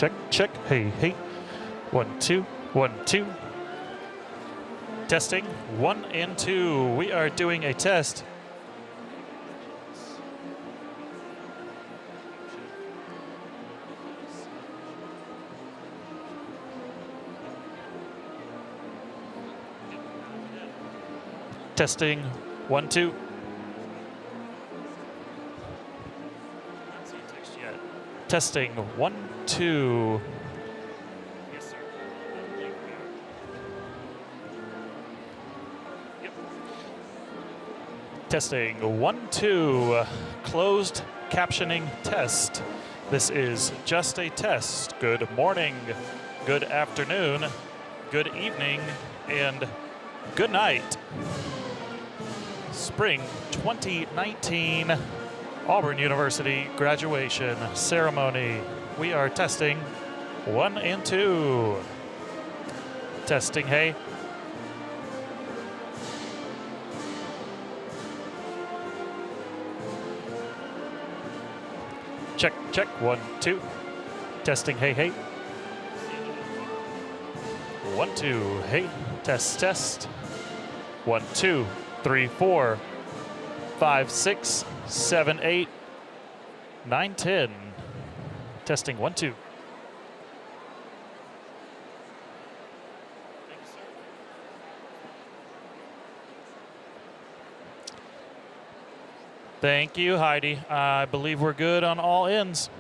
Check, check. Hey, hey. 1, 2, 1, 2. Testing 1 and 2. We are doing a test. Testing 1, 2. Testing 1, 2. Yes, sir. Yep. Testing 1, 2. Closed captioning test. This is just a test. Good morning, good afternoon, good evening, and good night. Spring 2019 Auburn University graduation ceremony. We are testing 1 and 2. Testing, hey. Check, check, 1, 2. Testing, hey, hey. 1, 2, hey. Test, test. 1, 2, 3, 4, 5, 6, 7, 8, 9, 10. Testing 1, 2. Thank you, Heidi. I believe we're good on all ends.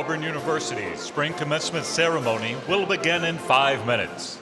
Auburn University's spring commencement ceremony will begin in 5 minutes.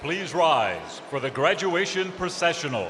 Please rise for the graduation processional.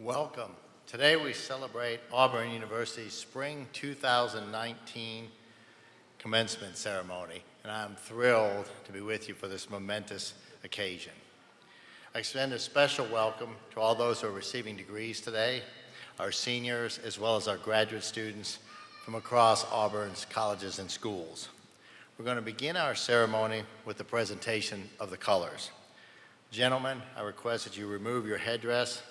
Welcome. Today we celebrate Auburn University's Spring 2019 commencement ceremony, and I'm thrilled to be with you for this momentous occasion. I extend a special welcome to all those who are receiving degrees today, our seniors, as well as our graduate students from across Auburn's colleges and schools. We're going to begin our ceremony with the presentation of the colors. Gentlemen, I request that you remove your headdress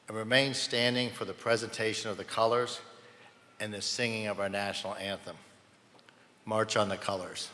and remain standing for the presentation of the colors and the singing of our national anthem. March on the colors.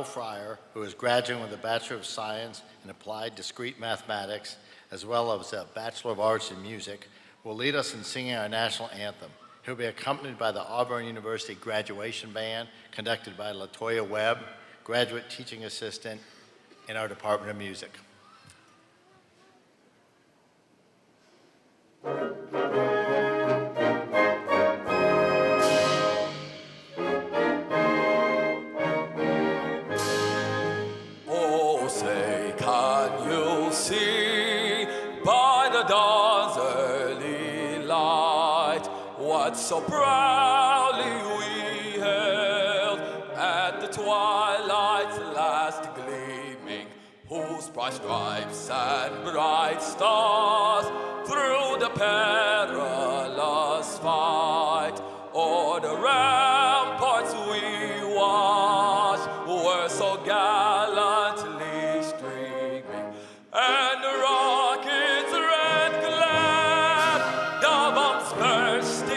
Fryer, who is graduating with a Bachelor of Science in Applied Discrete Mathematics, as well as a Bachelor of Arts in Music, will lead us in singing our national anthem. He'll be accompanied by the Auburn University Graduation Band, conducted by LaToya Webb, Graduate Teaching Assistant in our Department of Music. So proudly we hailed at the twilight's last gleaming, whose bright stripes and bright stars through the perilous fight o'er the ramparts we watched were so gallantly streaming, and the rockets' red glare, the bombs bursting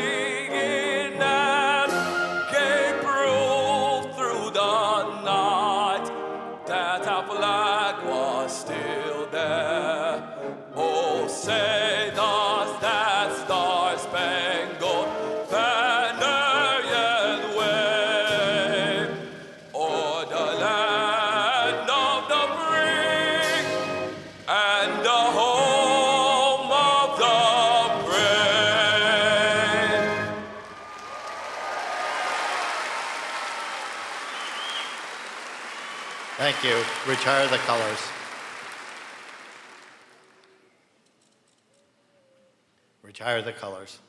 still there. Oh, say does that star-spangled banner yet wave o'er the land of the free and the home of the brave? Thank you. Retire the colors. Retire the colors.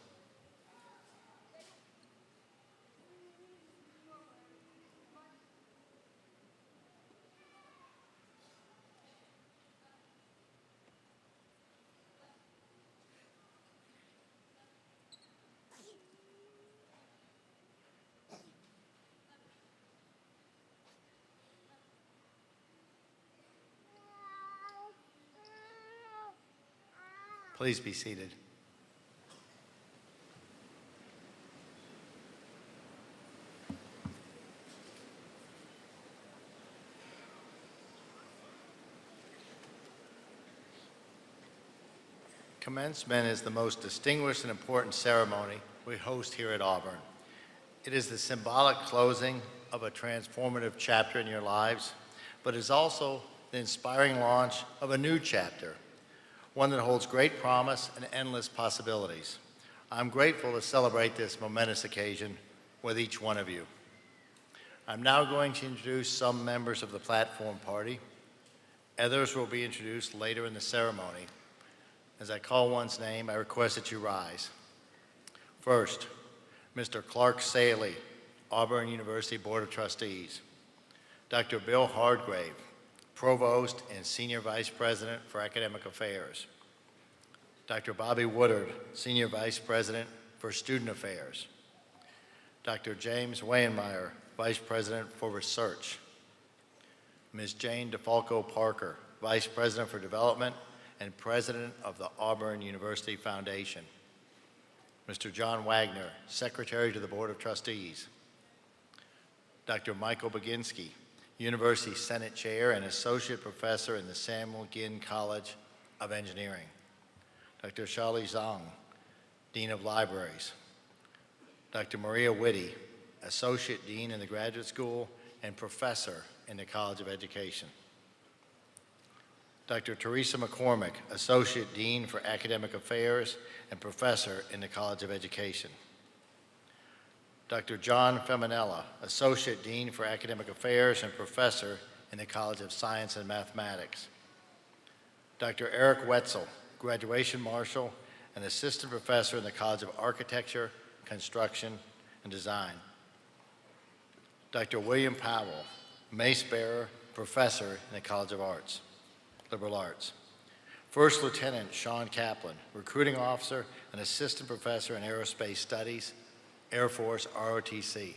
Please be seated. Commencement is the most distinguished and important ceremony we host here at Auburn. It is the symbolic closing of a transformative chapter in your lives, but is also the inspiring launch of a new chapter, one that holds great promise and endless possibilities. I'm grateful to celebrate this momentous occasion with each one of you. I'm now going to introduce some members of the platform party. Others will be introduced later in the ceremony. As I call one's name, I request that you rise. First, Mr. Clark Saley, Auburn University Board of Trustees. Dr. Bill Hardgrave, Provost and Senior Vice President for Academic Affairs. Dr. Bobby Woodard, Senior Vice President for Student Affairs. Dr. James Wayenmeyer, Vice President for Research. Ms. Jane DeFalco Parker, Vice President for Development and President of the Auburn University Foundation. Mr. John Wagner, Secretary to the Board of Trustees. Dr. Michael Baginski, University Senate Chair and Associate Professor in the Samuel Ginn College of Engineering. Dr. Charlie Zhang, Dean of Libraries. Dr. Maria Whitty, Associate Dean in the Graduate School and Professor in the College of Education. Dr. Teresa McCormick, Associate Dean for Academic Affairs and Professor in the College of Education. Dr. John Feminella, Associate Dean for Academic Affairs and Professor in the College of Science and Mathematics. Dr. Eric Wetzel, Graduation Marshal and Assistant Professor in the College of Architecture, Construction, and Design. Dr. William Powell, Mace Bearer, Professor in the College of Arts, Liberal Arts. First Lieutenant Sean Kaplan, Recruiting Officer and Assistant Professor in Aerospace Studies, Air Force ROTC.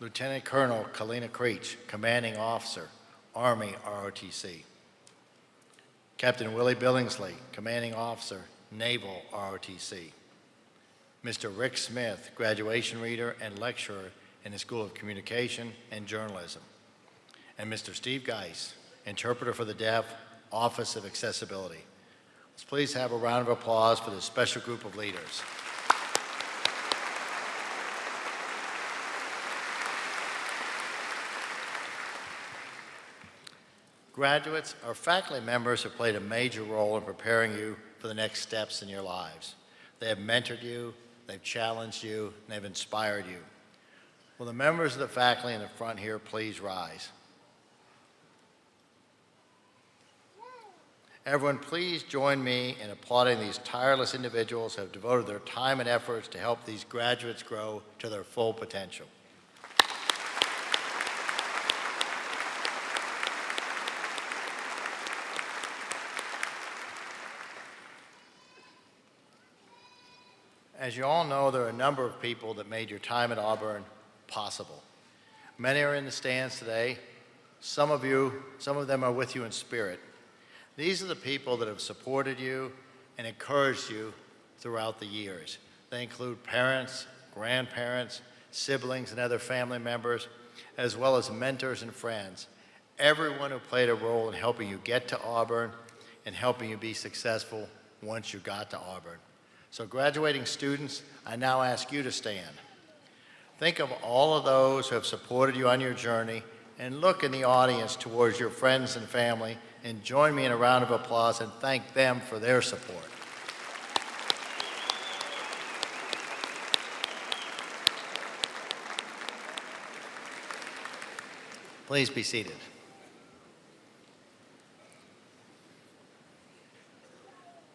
Lieutenant Colonel Kalina Creech, Commanding Officer, Army ROTC. Captain Willie Billingsley, Commanding Officer, Naval ROTC. Mr. Rick Smith, Graduation Reader and Lecturer in the School of Communication and Journalism. And Mr. Steve Geis, Interpreter for the Deaf, Office of Accessibility. Let's please have a round of applause for this special group of leaders. Graduates, our faculty members have played a major role in preparing you for the next steps in your lives. They have mentored you, they've challenged you, and they've inspired you. Will the members of the faculty in the front here please rise? Everyone, please join me in applauding these tireless individuals who have devoted their time and efforts to help these graduates grow to their full potential. As you all know, there are a number of people that made your time at Auburn possible. Many are in the stands today. Some of them are with you in spirit. These are the people that have supported you and encouraged you throughout the years. They include parents, grandparents, siblings, and other family members, as well as mentors and friends. Everyone who played a role in helping you get to Auburn and helping you be successful once you got to Auburn. So graduating students, I now ask you to stand. Think of all of those who have supported you on your journey and look in the audience towards your friends and family and join me in a round of applause and thank them for their support. Please be seated.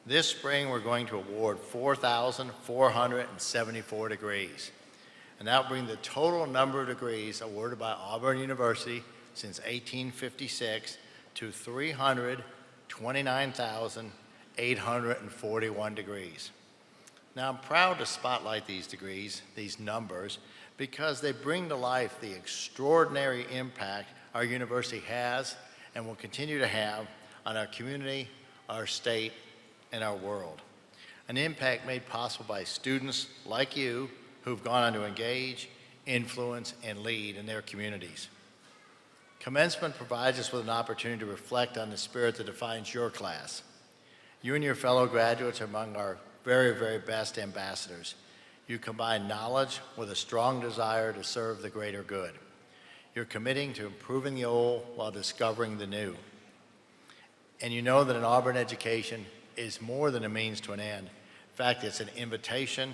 This spring, we're going to award 4,474 degrees, and that will bring the total number of degrees awarded by Auburn University since 1856 to 329,841 degrees. Now, I'm proud to spotlight these degrees, these numbers, because they bring to life the extraordinary impact our university has and will continue to have on our community, our state, and our world. An impact made possible by students like you who've gone on to engage, influence, and lead in their communities. Commencement provides us with an opportunity to reflect on the spirit that defines your class. You and your fellow graduates are among our very, very best ambassadors. You combine knowledge with a strong desire to serve the greater good. You're committing to improving the old while discovering the new. And you know that an Auburn education is more than a means to an end. In fact, it's an invitation,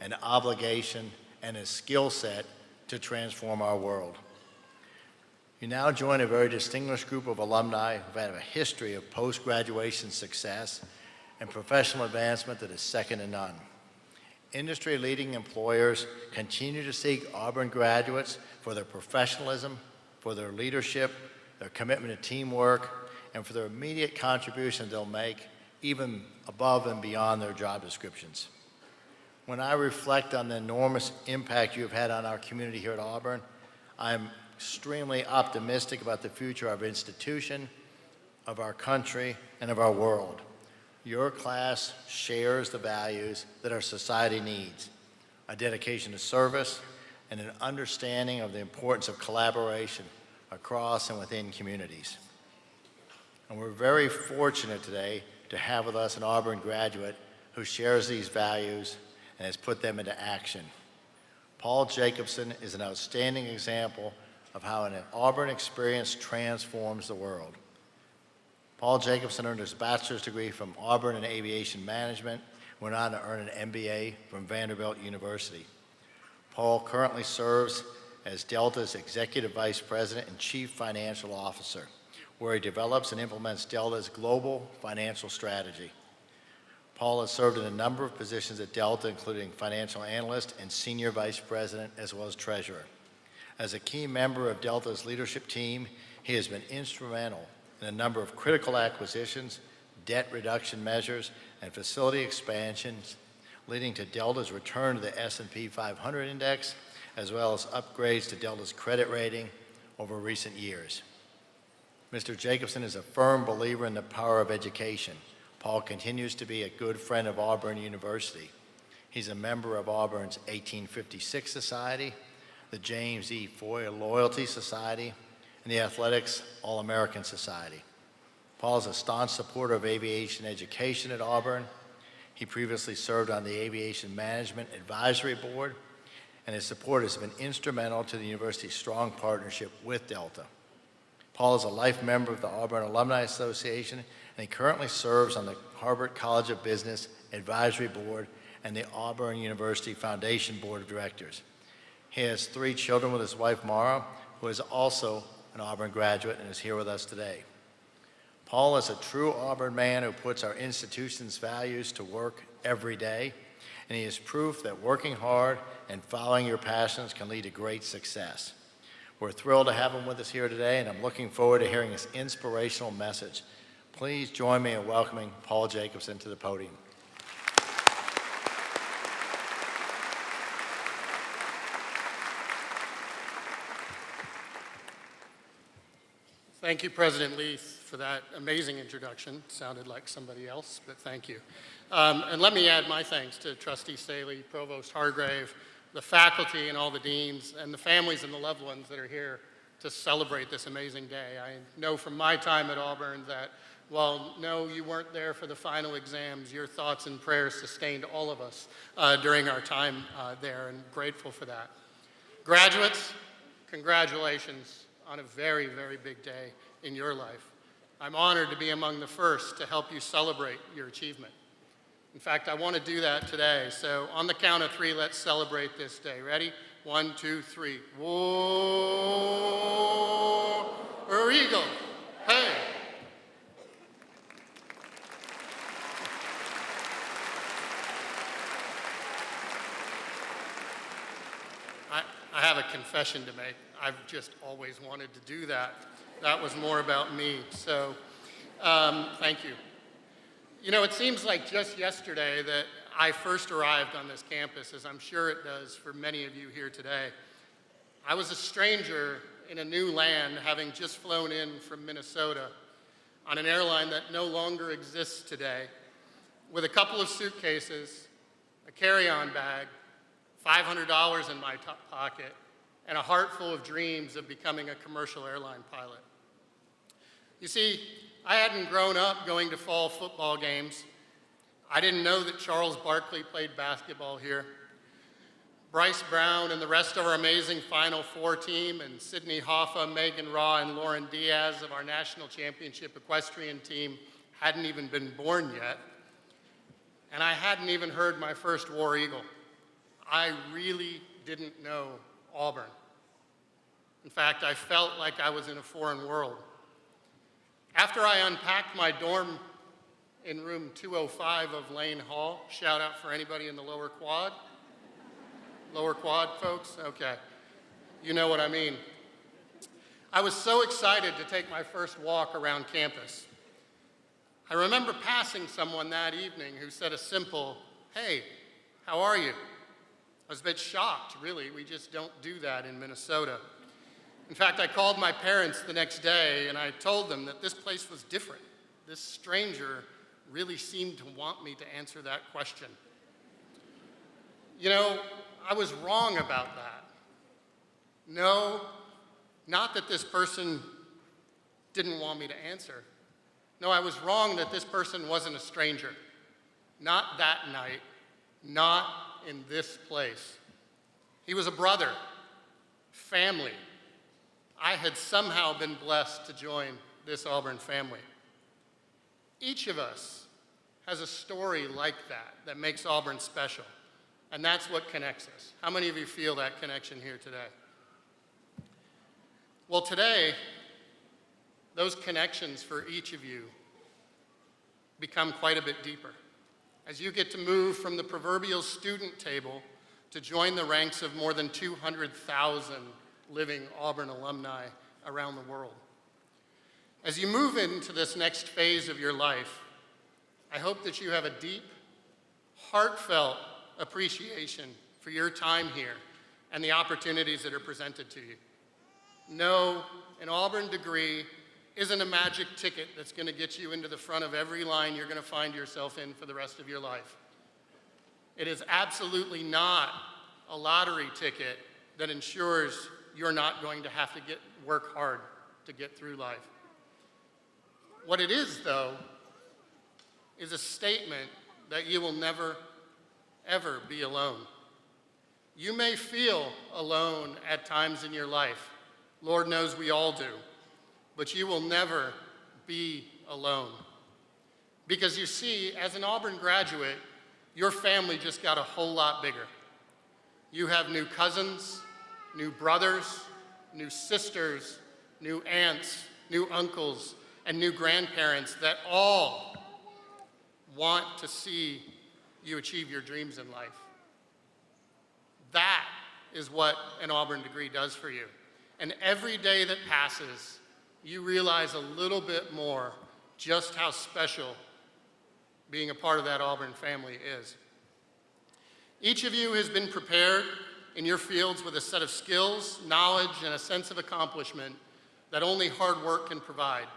an obligation, and a skill set to transform our world. You now join a very distinguished group of alumni who've had a history of post-graduation success and professional advancement that is second to none. Industry-leading employers continue to seek Auburn graduates for their professionalism, for their leadership, their commitment to teamwork, and for their immediate contribution they'll make even above and beyond their job descriptions. When I reflect on the enormous impact you've had on our community here at Auburn, I'm extremely optimistic about the future of our institution, of our country, and of our world. Your class shares the values that our society needs: a dedication to service and an understanding of the importance of collaboration across and within communities. And we're very fortunate today to have with us an Auburn graduate who shares these values and has put them into action. Paul Jacobson is an outstanding example of how an Auburn experience transforms the world. Paul Jacobson earned his bachelor's degree from Auburn in aviation management, went on to earn an MBA from Vanderbilt University. Paul currently serves as Delta's Executive Vice President and Chief Financial Officer, where he develops and implements Delta's global financial strategy. Paul has served in a number of positions at Delta, including financial analyst and senior vice president, as well as treasurer. As a key member of Delta's leadership team, he has been instrumental in a number of critical acquisitions, debt reduction measures, and facility expansions, leading to Delta's return to the S&P 500 index, as well as upgrades to Delta's credit rating over recent years. Mr. Jacobson is a firm believer in the power of education. Paul continues to be a good friend of Auburn University. He's a member of Auburn's 1856 Society, the James E. Foy Loyalty Society, and the Athletics All-American Society. Paul is a staunch supporter of aviation education at Auburn. He previously served on the Aviation Management Advisory Board, and his support has been instrumental to the university's strong partnership with Delta. Paul is a life member of the Auburn Alumni Association, and he currently serves on the Harvard College of Business Advisory Board and the Auburn University Foundation Board of Directors. He has 3 children with his wife, Mara, who is also an Auburn graduate and is here with us today. Paul is a true Auburn man who puts our institution's values to work every day, and he is proof that working hard and following your passions can lead to great success. We're thrilled to have him with us here today, and I'm looking forward to hearing his inspirational message. Please join me in welcoming Paul Jacobson to the podium. Thank you, President Leith, for that amazing introduction. Sounded like somebody else, but thank you. And let me add my thanks to Trustee Staley, Provost Hargrave, the faculty and all the deans, and the families and the loved ones that are here to celebrate this amazing day. I know from my time at Auburn that while no, you weren't there for the final exams, your thoughts and prayers sustained all of us during our time there, and grateful for that. Graduates, congratulations on a very, very big day in your life. I'm honored to be among the first to help you celebrate your achievement. In fact, I want to do that today. So on the count of 3, let's celebrate this day. Ready? 1, 2, 3. War Eagle. Hey. I have a confession to make. I've just always wanted to do that. That was more about me. So thank you. You know, it seems like just yesterday that I first arrived on this campus, as I'm sure it does for many of you here today. I was a stranger in a new land, having just flown in from Minnesota on an airline that no longer exists today, with a couple of suitcases, a carry-on bag, $500 in my pocket, and a heart full of dreams of becoming a commercial airline pilot. You see, I hadn't grown up going to fall football games. I didn't know that Charles Barkley played basketball here. Bryce Brown and the rest of our amazing Final Four team, and Sydney Hoffa, Megan Raw, and Lauren Diaz of our national championship equestrian team hadn't even been born yet. And I hadn't even heard my first War Eagle. I really didn't know Auburn. In fact, I felt like I was in a foreign world. After I unpacked my dorm in room 205 of Lane Hall, shout out for anybody in the lower quad. Lower quad, folks? Okay. You know what I mean. I was so excited to take my first walk around campus. I remember passing someone that evening who said a simple, "Hey, how are you?" I was a bit shocked, really. We just don't do that in Minnesota. In fact, I called my parents the next day and I told them that this place was different. This stranger really seemed to want me to answer that question. You know, I was wrong about that. No, not that this person didn't want me to answer. No, I was wrong that this person wasn't a stranger. Not that night, not in this place. He was a brother, family. I had somehow been blessed to join this Auburn family. Each of us has a story like that makes Auburn special, and that's what connects us. How many of you feel that connection here today? Well, today, those connections for each of you become quite a bit deeper as you get to move from the proverbial student table to join the ranks of more than 200,000 living Auburn alumni around the world. As you move into this next phase of your life, I hope that you have a deep, heartfelt appreciation for your time here and the opportunities that are presented to you. No, an Auburn degree isn't a magic ticket that's going to get you into the front of every line you're going to find yourself in for the rest of your life. It is absolutely not a lottery ticket that ensures you're not going to have to work hard to get through life. What it is, though, is a statement that you will never, ever be alone. You may feel alone at times in your life. Lord knows we all do. But you will never be alone. Because you see, as an Auburn graduate, your family just got a whole lot bigger. You have new cousins, new brothers, new sisters, new aunts, new uncles, and new grandparents that all want to see you achieve your dreams in life. That is what an Auburn degree does for you. And every day that passes, you realize a little bit more just how special being a part of that Auburn family is. Each of you has been prepared in your fields with a set of skills, knowledge, and a sense of accomplishment that only hard work can provide.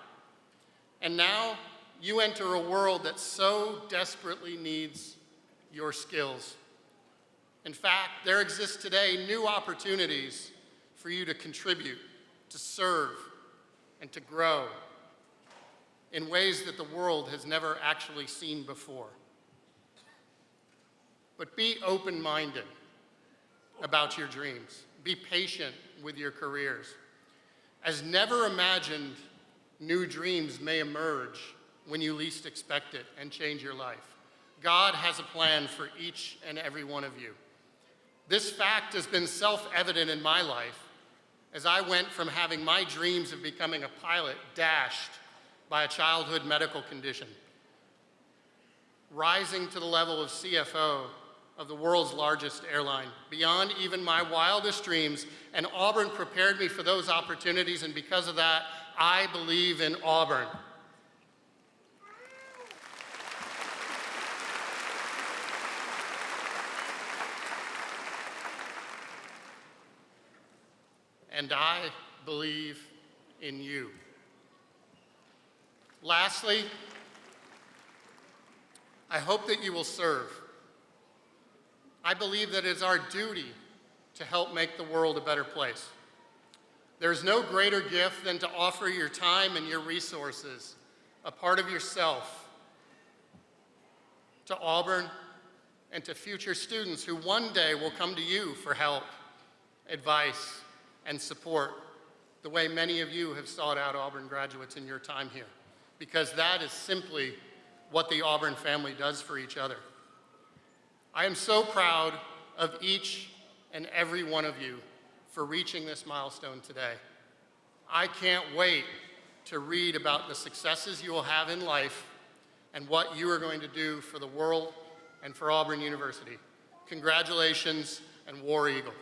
And now you enter a world that so desperately needs your skills. In fact, there exist today new opportunities for you to contribute, to serve, and to grow in ways that the world has never actually seen before. But be open-minded about your dreams. Be patient with your careers, as never imagined new dreams may emerge when you least expect it and change your life. God has a plan for each and every one of you. This fact has been self-evident in my life as I went from having my dreams of becoming a pilot dashed by a childhood medical condition, rising to the level of CFO of the world's largest airline, beyond even my wildest dreams, and Auburn prepared me for those opportunities, and because of that, I believe in Auburn. And I believe in you. Lastly, I hope that you will serve. I believe that it is our duty to help make the world a better place. There is no greater gift than to offer your time and your resources, a part of yourself, to Auburn and to future students who one day will come to you for help, advice, and support, the way many of you have sought out Auburn graduates in your time here, because that is simply what the Auburn family does for each other. I am so proud of each and every one of you for reaching this milestone today. I can't wait to read about the successes you will have in life and what you are going to do for the world and for Auburn University. Congratulations, and War Eagle.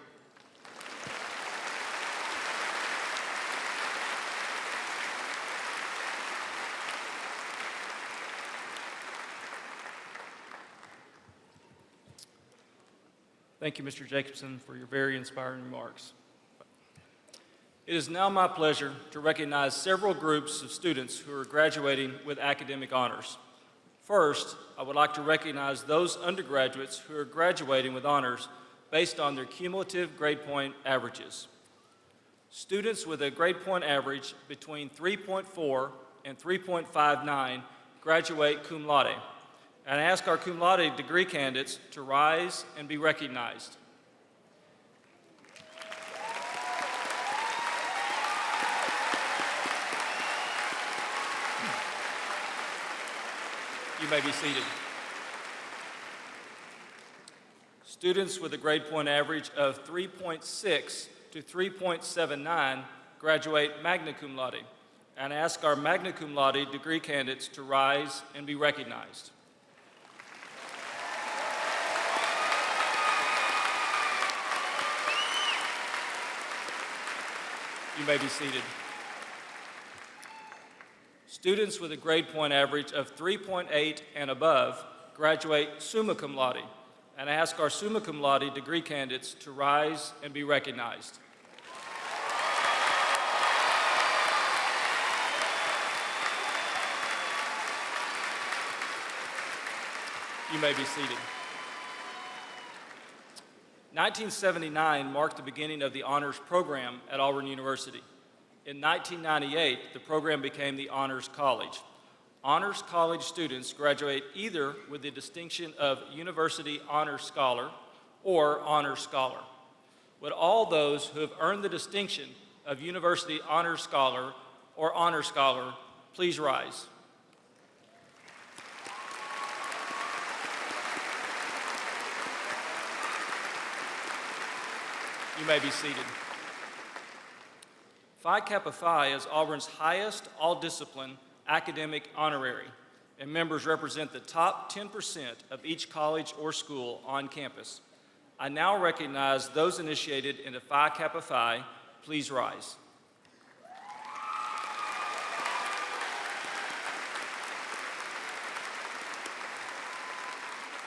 Thank you, Mr. Jacobson, for your very inspiring remarks. It is now my pleasure to recognize several groups of students who are graduating with academic honors. First, I would like to recognize those undergraduates who are graduating with honors based on their cumulative grade point averages. Students with a grade point average between 3.4 and 3.59 graduate cum laude. And I ask our cum laude degree candidates to rise and be recognized. You may be seated. Students with a grade point average of 3.6 to 3.79 graduate magna cum laude. And I ask our magna cum laude degree candidates to rise and be recognized. You may be seated. Students with a grade point average of 3.8 and above graduate summa cum laude, and I ask our summa cum laude degree candidates to rise and be recognized. You may be seated. 1979 marked the beginning of the honors program at Auburn University. In 1998, the program became the Honors College. Honors College students graduate either with the distinction of University Honors Scholar or Honors Scholar. Would all those who have earned the distinction of University Honors Scholar or Honors Scholar please rise? You may be seated. Phi Kappa Phi is Auburn's highest all-discipline academic honorary, and members represent the top 10% of each college or school on campus. I now recognize those initiated into Phi Kappa Phi. Please rise.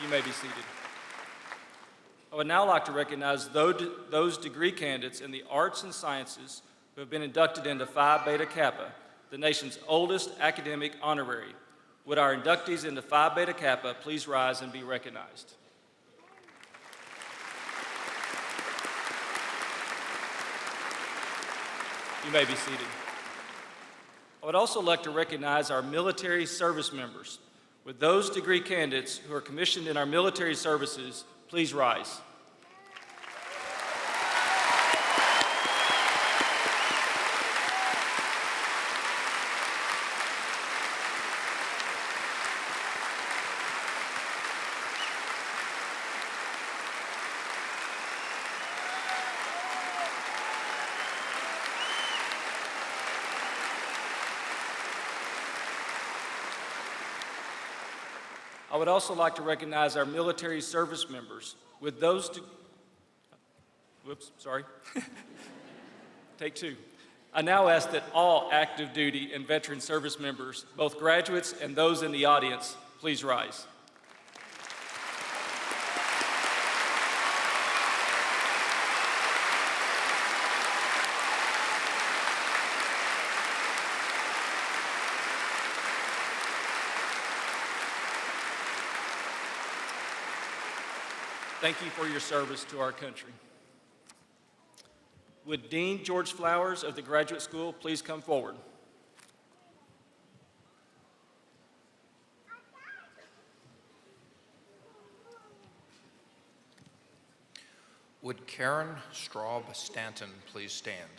You may be seated. I would now like to recognize those degree candidates in the arts and sciences who have been inducted into Phi Beta Kappa, the nation's oldest academic honorary. Would our inductees into Phi Beta Kappa please rise and be recognized? You may be seated. I would also like to recognize our military service members. Would those degree candidates who are commissioned in our military services please rise? I would also like to recognize our military service members. With those Take two. I now ask that all active duty and veteran service members, both graduates and those in the audience, please rise. Thank you for your service to our country. Would Dean George Flowers of the Graduate School please come forward? Would Karen Straub Stanton please stand?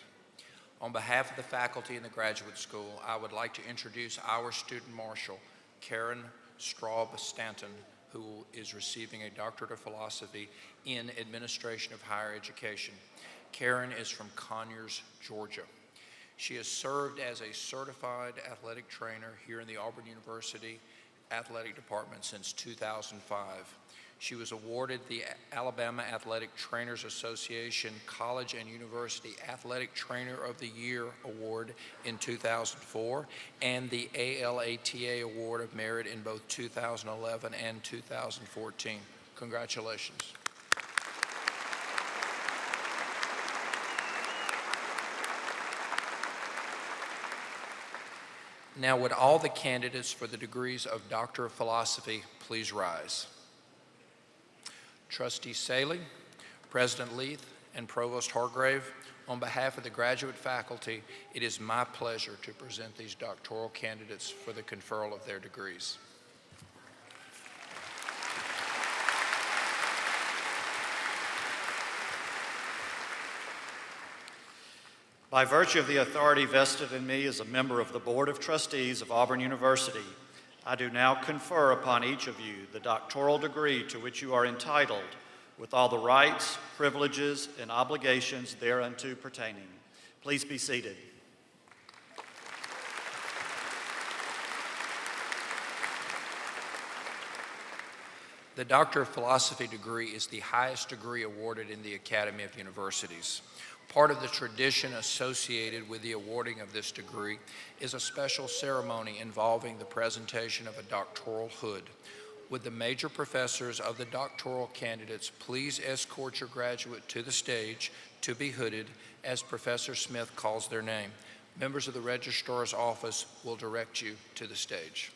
On behalf of the faculty in the Graduate School, I would like to introduce our student marshal, Karen Straub Stanton, who is receiving a doctorate of philosophy in administration of higher education. Karen is from Conyers, Georgia. She has served as a certified athletic trainer here in the Auburn University Athletic Department since 2005. She was awarded the Alabama Athletic Trainers Association College and University Athletic Trainer of the Year Award in 2004 and the ALATA Award of Merit in both 2011 and 2014. Congratulations. Now, would all the candidates for the degrees of Doctor of Philosophy please rise? Trustee Saley, President Leith, and Provost Hargrave, On behalf of the graduate faculty, it is my pleasure to present these doctoral candidates for the conferral of their degrees. By virtue of the authority vested in me as a member of the Board of Trustees of Auburn University, I do now confer upon each of you the doctoral degree to which you are entitled, with all the rights, privileges, and obligations thereunto pertaining. Please be seated. The Doctor of Philosophy degree is the highest degree awarded in the Academy of Universities. Part of the tradition associated with the awarding of this degree is a special ceremony involving the presentation of a doctoral hood. Would the major professors of the doctoral candidates please escort your graduate to the stage to be hooded as Professor Smith calls their name. Members of the Registrar's Office will direct you to the stage.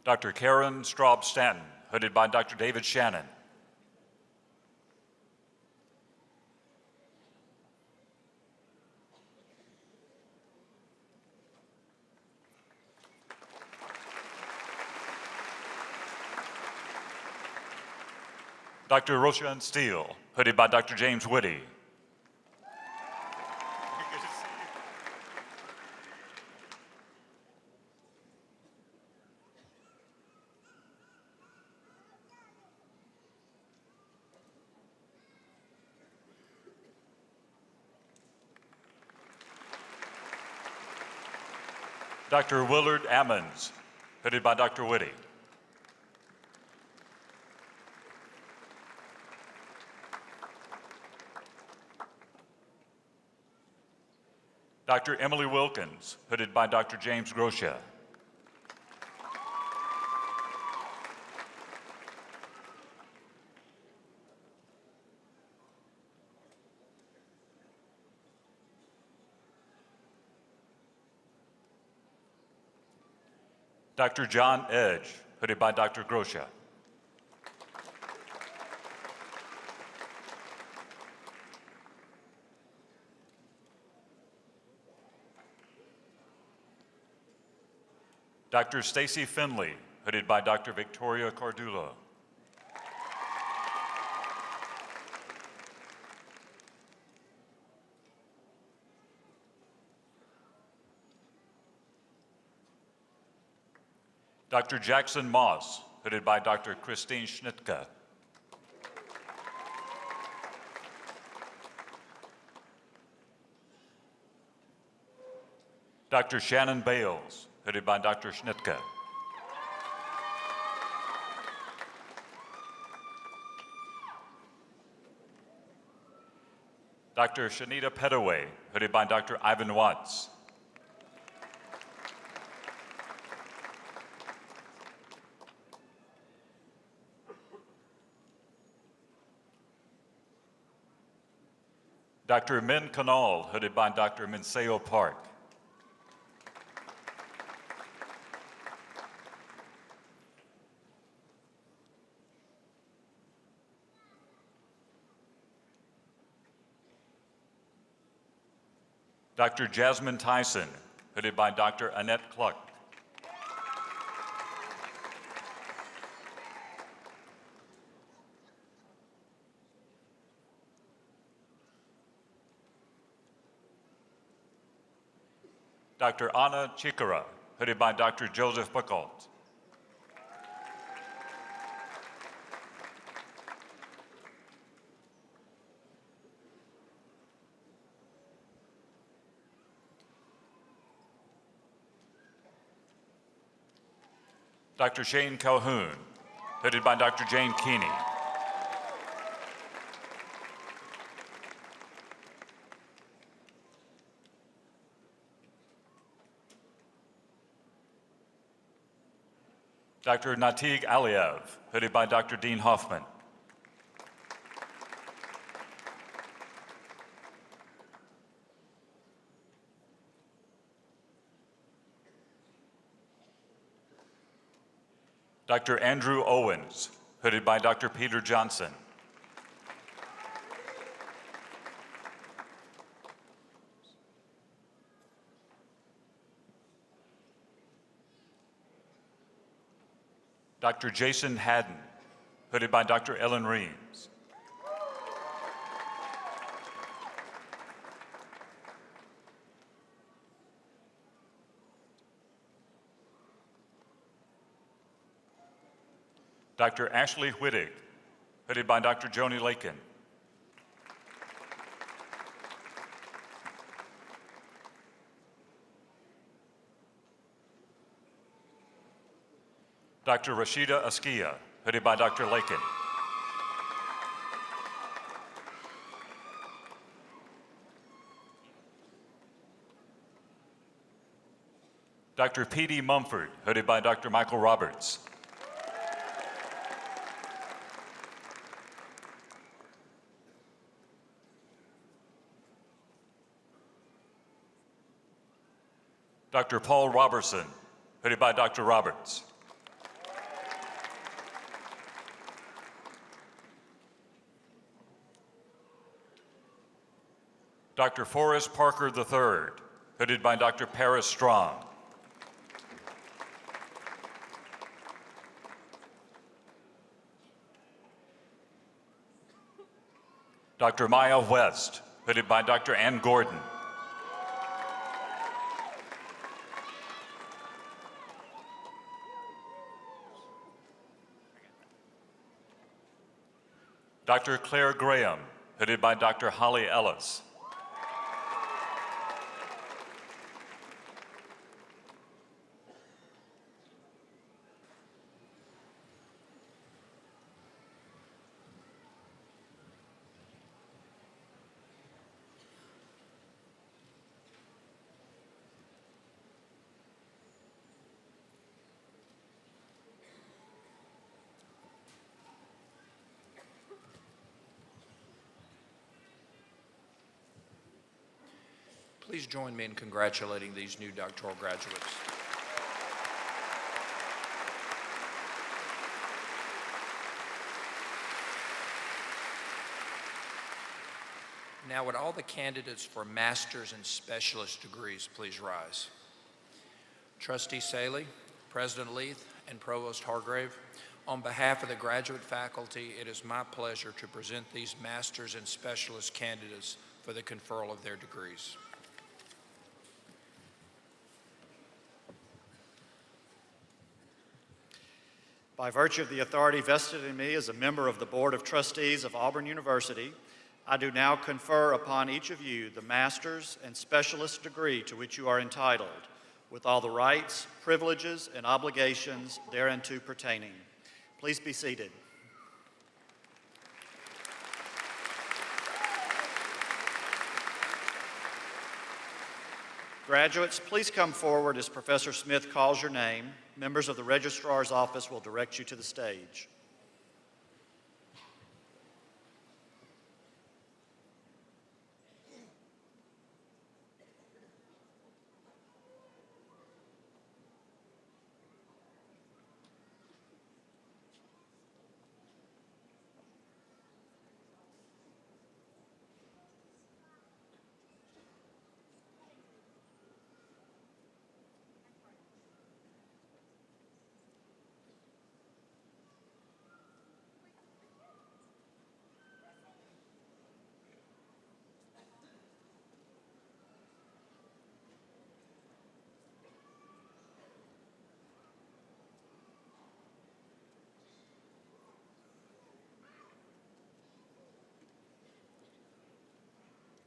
Dr. Karen Straub Stanton, hooded by Dr. David Shannon. Dr. Roshan Steele, hooded by Dr. James Whitty. Dr. Willard Ammons, hooded by Dr. Whitty. Dr. Emily Wilkins, hooded by Dr. James Grosha. Dr. John Edge, hooded by Dr. Grosha. Dr. Stacy Finley, hooded by Dr. Victoria Cardullo. Dr. Jackson Moss, hooded by Dr. Christine Schnitka. Dr. Shannon Bales, hooded by Dr. Schnitka. Dr. Shanita Pettaway, hooded by Dr. Ivan Watts. Dr. Min Kanal, hooded by Dr. Minseo Park. Dr. Jasmine Tyson, hooded by Dr. Annette Cluck. Dr. Anna Chikara, hooded by Dr. Joseph Buchholz. Dr. Shane Calhoun, hooded by Dr. Jane Keeney. Dr. Natig Aliyev, hooded by Dr. Dean Hoffman. Dr. Andrew Owens, hooded by Dr. Peter Johnson. Dr. Jason Haddon, hooded by Dr. Ellen Reams. Dr. Ashley Whittig, hooded by Dr. Joni Lakin. Dr. Rashida Askia, hooded by Dr. Lakin. Dr. P.D. Mumford, hooded by Dr. Michael Roberts. Dr. Paul Robertson, hooded by Dr. Roberts. Dr. Forrest Parker III, hooded by Dr. Paris Strong. Dr. Maya West, hooded by Dr. Ann Gordon. Dr. Claire Graham, hooded by Dr. Holly Ellis. Please join me in congratulating these new doctoral graduates. Now, would all the candidates for master's and specialist degrees please rise? Trustee Saley, President Leith, and Provost Hargrave, on behalf of the graduate faculty, it is my pleasure to present these master's and specialist candidates for the conferral of their degrees. By virtue of the authority vested in me as a member of the Board of Trustees of Auburn University, I do now confer upon each of you the master's and specialist degree to which you are entitled, with all the rights, privileges, and obligations thereunto pertaining. Please be seated. Graduates, please come forward as Professor Smith calls your name. Members of the Registrar's Office will direct you to the stage.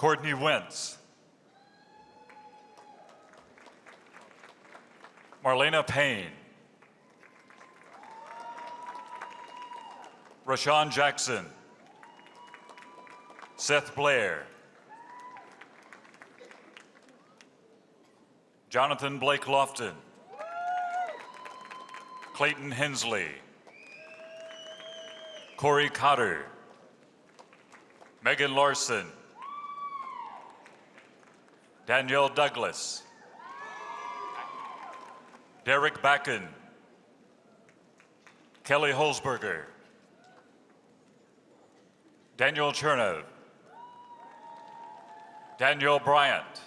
Courtney Wentz. Marlena Payne. Rashawn Jackson. Seth Blair. Jonathan Blake Lofton. Clayton Hensley, Corey Cotter, Megan Larson, Danielle Douglas, Derek Backen, Kelly Holzberger, Daniel Chernev, Danielle Bryant,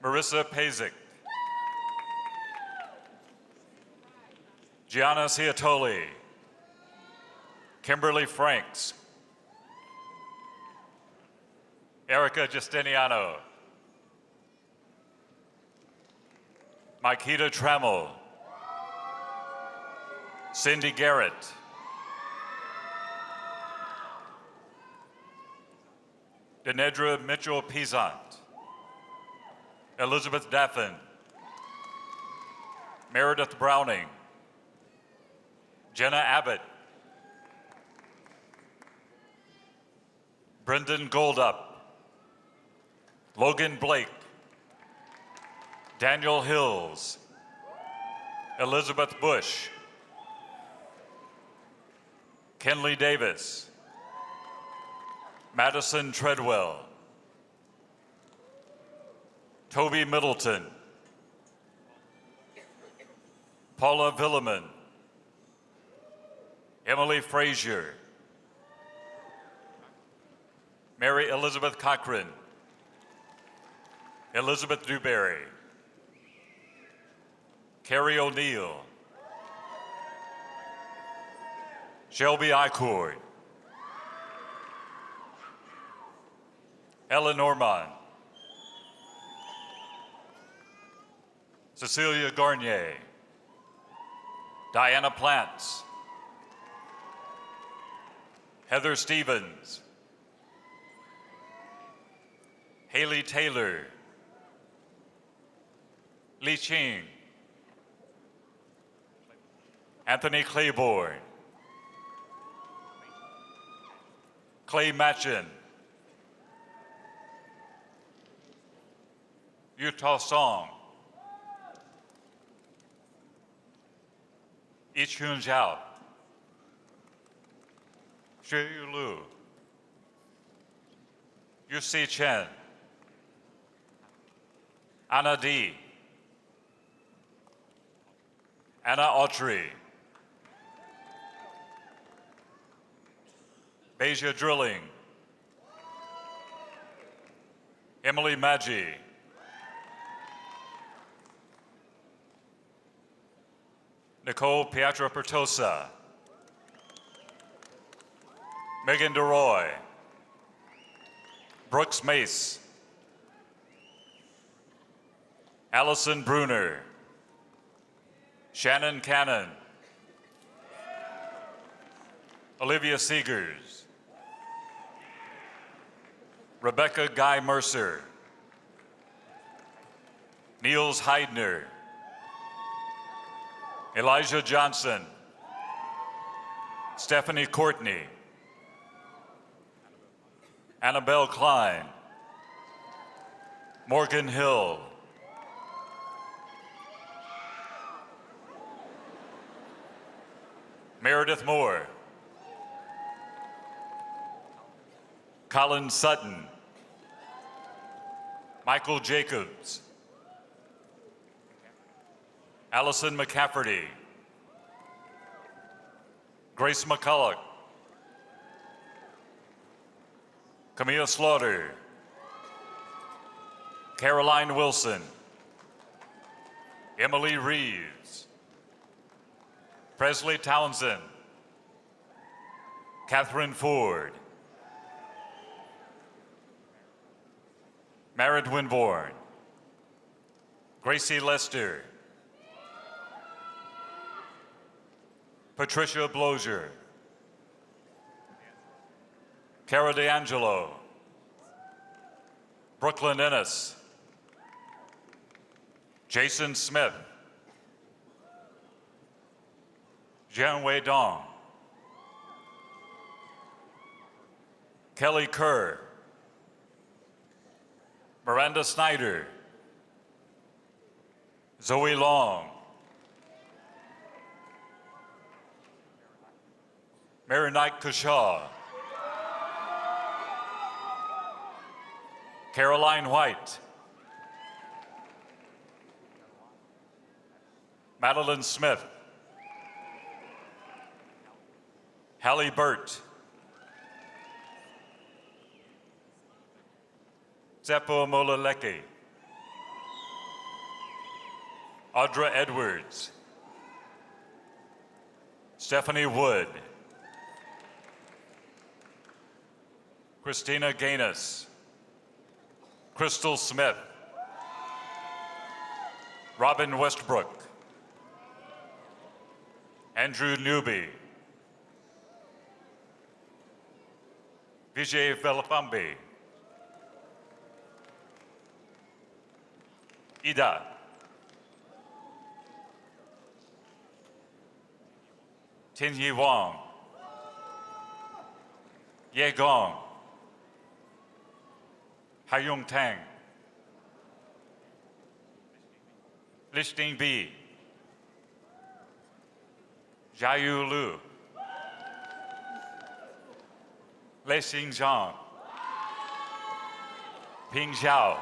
Marissa Pazik, Gianna Ciatoli, Kimberly Franks, Erica Justiniano, Mikita Trammell, Cindy Garrett, Denedra Mitchell-Pizant, Elizabeth Daffin, Meredith Browning, Jenna Abbott, Brendan Goldup, Logan Blake, Daniel Hills, Elizabeth Bush, Kenley Davis, Madison Treadwell, Toby Middleton, Paula Villeman, Emily Frazier, Mary Elizabeth Cochran, Elizabeth Dewberry, Carrie O'Neill, Shelby Icord, Ellen Ormond, Cecilia Garnier, Diana Plants, Heather Stevens, Haley Taylor, Li Ching, Anthony Claiborne, Clay Matchin, Utah Song, Ich-Hyun Zhao, Xue Lu, Yu-Si Chen, Anna D, Anna Autry, Beja Drilling, Emily Maggi, Nicole Pietra Pertosa, Megan DeRoy, Brooks Mace, Allison Bruner, Shannon Cannon, Olivia Seegers, Rebecca Guy Mercer, Niels Heidner, Elijah Johnson, Stephanie Courtney, Annabelle Klein, Morgan Hill, Meredith Moore, Colin Sutton, Michael Jacobs, Allison McCafferty, Grace McCulloch, Camilla Slaughter, Caroline Wilson, Emily Reeves, Presley Townsend, Catherine Ford, Merritt Winborn, Gracie Lester, Patricia Blozier, Cara DeAngelo, Brooklyn Ennis, Jason Smith, Jian Wei Dong, Kelly Kerr, Miranda Snyder, Zoe Long, Mary Knight Kushaw, Caroline White, Madeline Smith, Hallie Burt, Zeppo Molaleki, Audra Edwards, Stephanie Wood, Christina Gaines, Crystal Smith, Robin Westbrook, Andrew Newby, Vijay Velapambi, Ida, Tinyi Wong, Ye Gong, Haiyong Tang, Lishting Bi, Jiayu Lu, Lei Xing Zhang, Ping Xiao,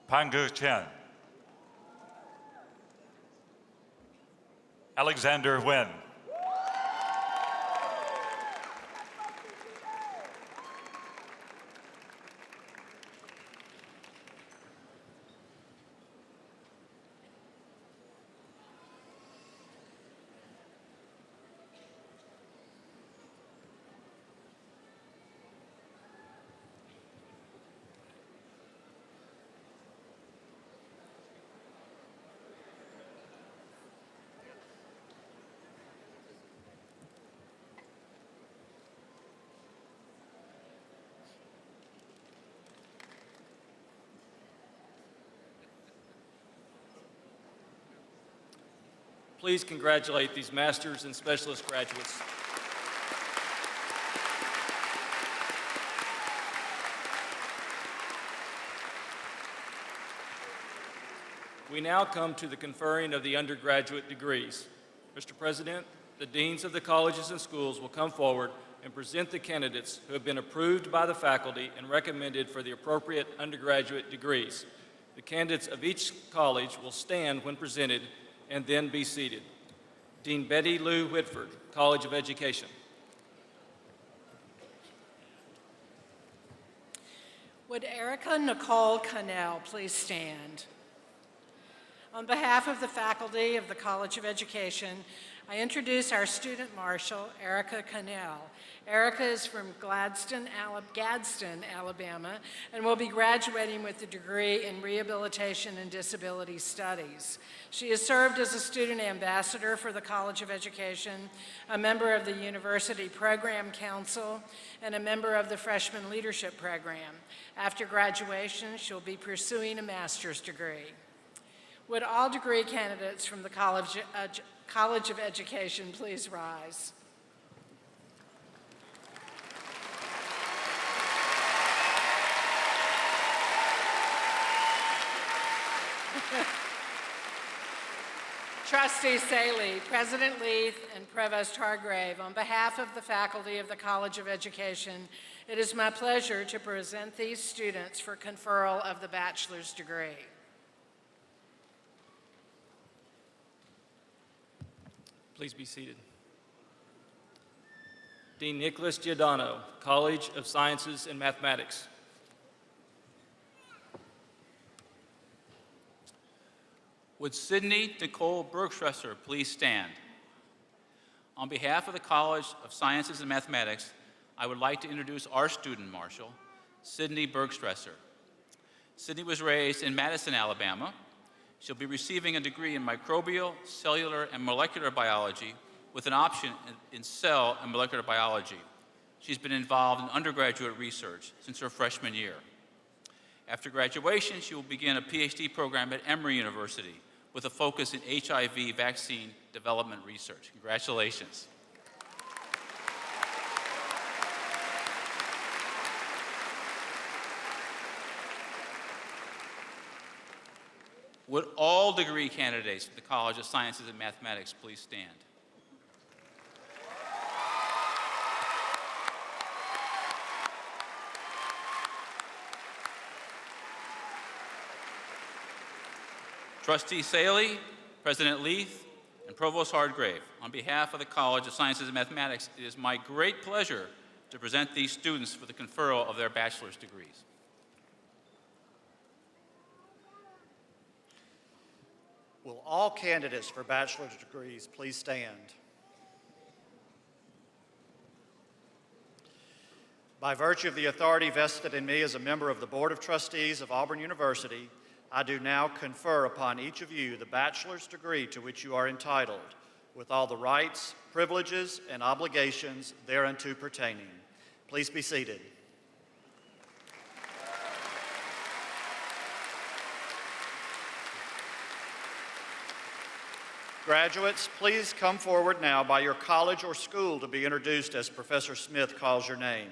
Pangu Chen, Alexander Wen, Please congratulate these master's and specialist graduates. We now come to the conferring of the undergraduate degrees. Mr. President, the deans of the colleges and schools will come forward and present the candidates who have been approved by the faculty and recommended for the appropriate undergraduate degrees. The candidates of each college will stand when presented and then be seated. Dean Betty Lou Whitford, College of Education. Would Erica Nicole Cannell please stand? On behalf of the faculty of the College of Education, I introduce our student marshal, Erica Cannell. Erica is from Gadsden, Alabama, and will be graduating with a degree in Rehabilitation and Disability Studies. She has served as a student ambassador for the College of Education, a member of the University Program Council, and a member of the Freshman Leadership Program. After graduation, she'll be pursuing a master's degree. Would all degree candidates from the College of Education please rise? Trustee Saley, President Leith, and Provost Hargrave, on behalf of the faculty of the College of Education, it is my pleasure to present these students for conferral of the bachelor's degree. Please be seated. Dean Nicholas Giordano, College of Sciences and Mathematics. Would Sydney Nicole Bergstresser please stand? On behalf of the College of Sciences and Mathematics, I would like to introduce our student marshal, Sydney Bergstresser. Sydney was raised in Madison, Alabama. She'll be receiving a degree in microbial, cellular, and molecular biology with an option in cell and molecular biology. She's been involved in undergraduate research since her freshman year. After graduation, she will begin a PhD program at Emory University with a focus in HIV vaccine development research. Congratulations. Would all degree candidates for the College of Sciences and Mathematics please stand? Trustee Saley, President Leith, and Provost Hardgrave, on behalf of the College of Sciences and Mathematics, it is my great pleasure to present these students for the conferral of their bachelor's degrees. Will all candidates for bachelor's degrees please stand? By virtue of the authority vested in me as a member of the Board of Trustees of Auburn University, I do now confer upon each of you the bachelor's degree to which you are entitled, with all the rights, privileges, and obligations thereunto pertaining. Please be seated. Graduates, please come forward now by your college or school to be introduced as Professor Smith calls your name.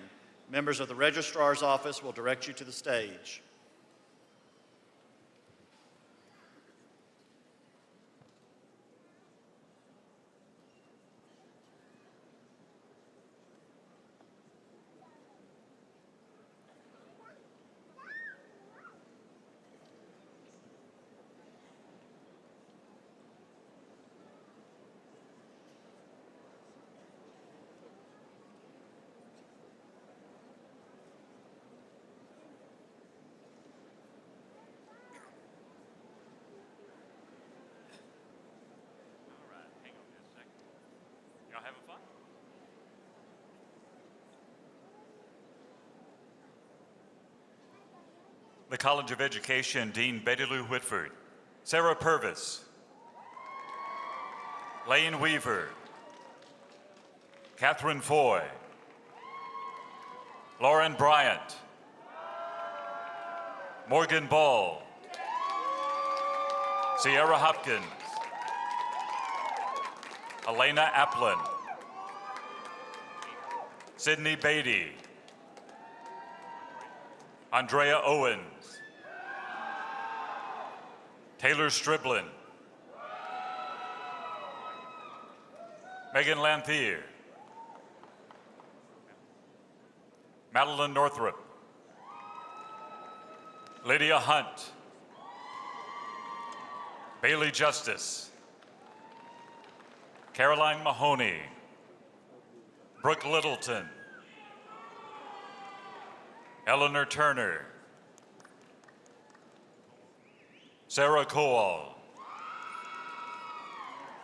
Members of the Registrar's Office will direct you to the stage. Y'all having fun? The College of Education, Dean Betty Lou Whitford, Sarah Purvis, Lane Weaver, Catherine Foy, Lauren Bryant, Morgan Ball, Sierra Hopkins, Elena Applin, Sydney Beatty, Andrea Owens, Taylor Striblin, Megan Lanthier, Madeline Northrup, Lydia Hunt, Bailey Justice, Caroline Mahoney, Brooke Littleton, Eleanor Turner, Sarah Kowal,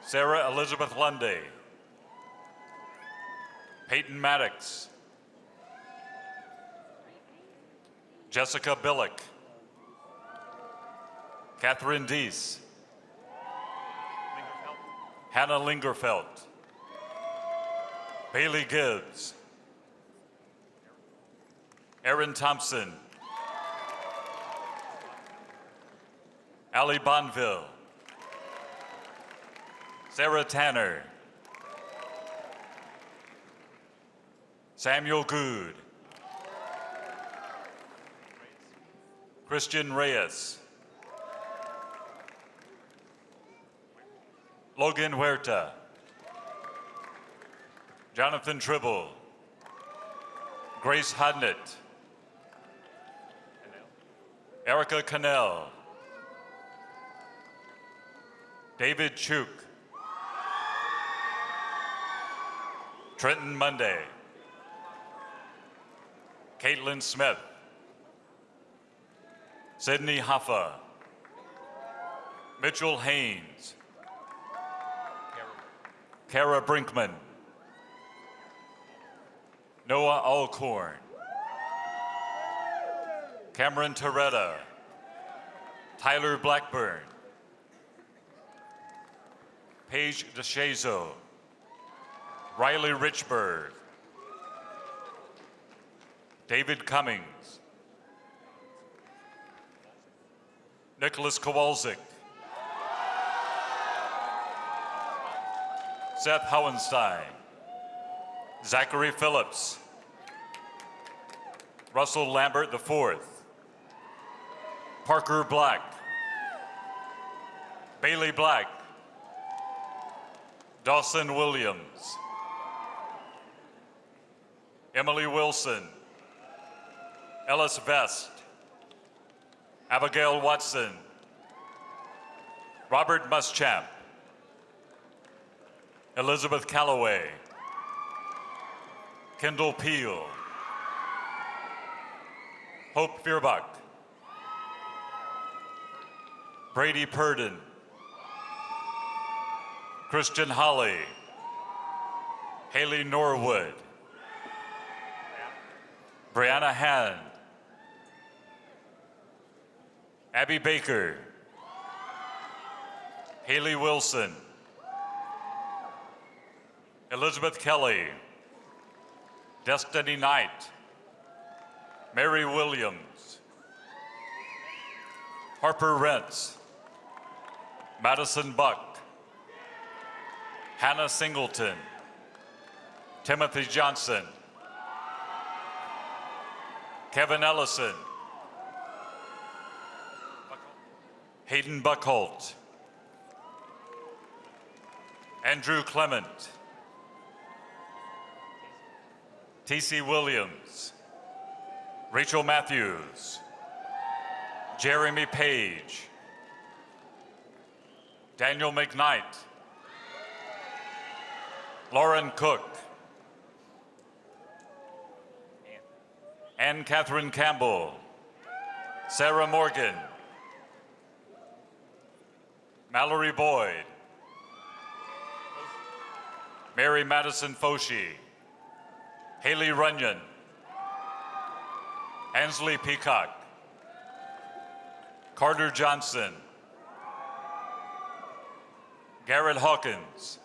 Sarah Elizabeth Lundy, Peyton Maddox, Jessica Billick, Catherine Deese, Hannah Lingerfeld, Bailey Gibbs, Erin Thompson, Allie Bonville, Sarah Tanner, Samuel Good, Christian Reyes, Logan Huerta, Jonathan Tribble, Grace Hodnett, Erica Cannell, David Chuk, Trenton Monday, Caitlin Smith, Sydney Hoffa, Mitchell Haynes, Kara Brinkman, Noah Alcorn, Cameron Toretta, Tyler Blackburn, Paige DeShazo, Riley Richburg, David Cummings, Nicholas Kowalczyk, Seth Howenstein, Zachary Phillips, Russell Lambert IV, Parker Black, Bailey Black, Dawson Williams, Emily Wilson, Ellis Vest, Abigail Watson, Robert Muschamp, Elizabeth Calloway, Kendall Peel, Hope Fierbach, Brady Purdon, Christian Holly, Haley Norwood, Brianna Hand, Abby Baker, Haley Wilson, Elizabeth Kelly, Destiny Knight, Mary Williams, Harper Rentz, Madison Buck, Hannah Singleton, Timothy Johnson, Kevin Ellison, Hayden Buckholt, Andrew Clement, T.C. Williams, Rachel Matthews, Jeremy Page, Daniel McKnight, Lauren Cook, Ann Catherine Campbell, Sarah Morgan, Mallory Boyd, Mary Madison Foshee, Haley Runyon, Ansley Peacock, Carter Johnson, Garrett Hawkins,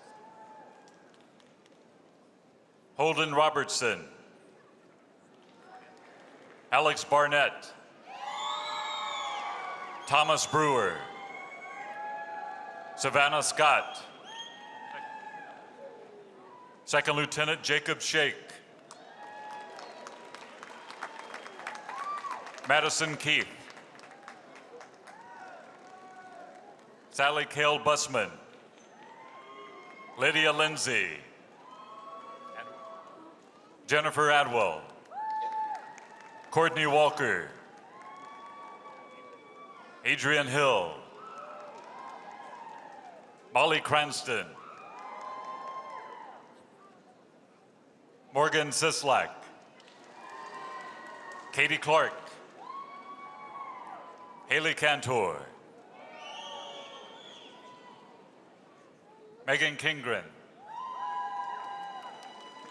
Holden Robertson, Alex Barnett, Thomas Brewer, Savannah Scott, Second Lieutenant Jacob Shake, Madison Keith, Sally Cale Busman, Lydia Lindsay, Jennifer Adwell, Courtney Walker, Adrian Hill, Molly Cranston, Morgan Sislak, Katie Clark, Haley Cantor, Megan Kingren,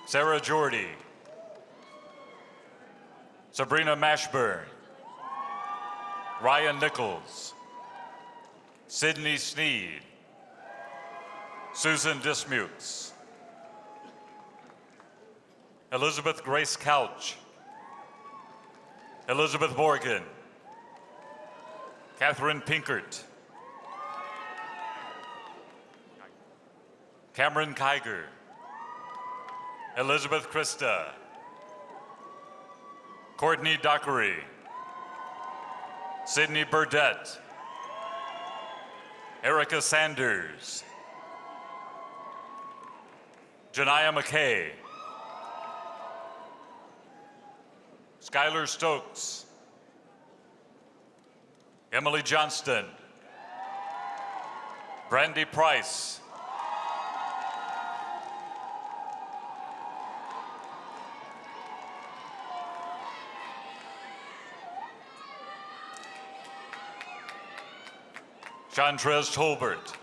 Sarah Jordy, Sabrina Mashburn, Ryan Nichols, Sydney Sneed, Susan Dismukes, Elizabeth Grace Couch, Elizabeth Morgan, Catherine Pinkert, Cameron Kiger, Elizabeth Krista, Courtney Dockery, Sydney Burdette, Erica Sanders, Janiyah McKay, Skylar Stokes, Emily Johnston, Brandy Price, Chantrez Tolbert,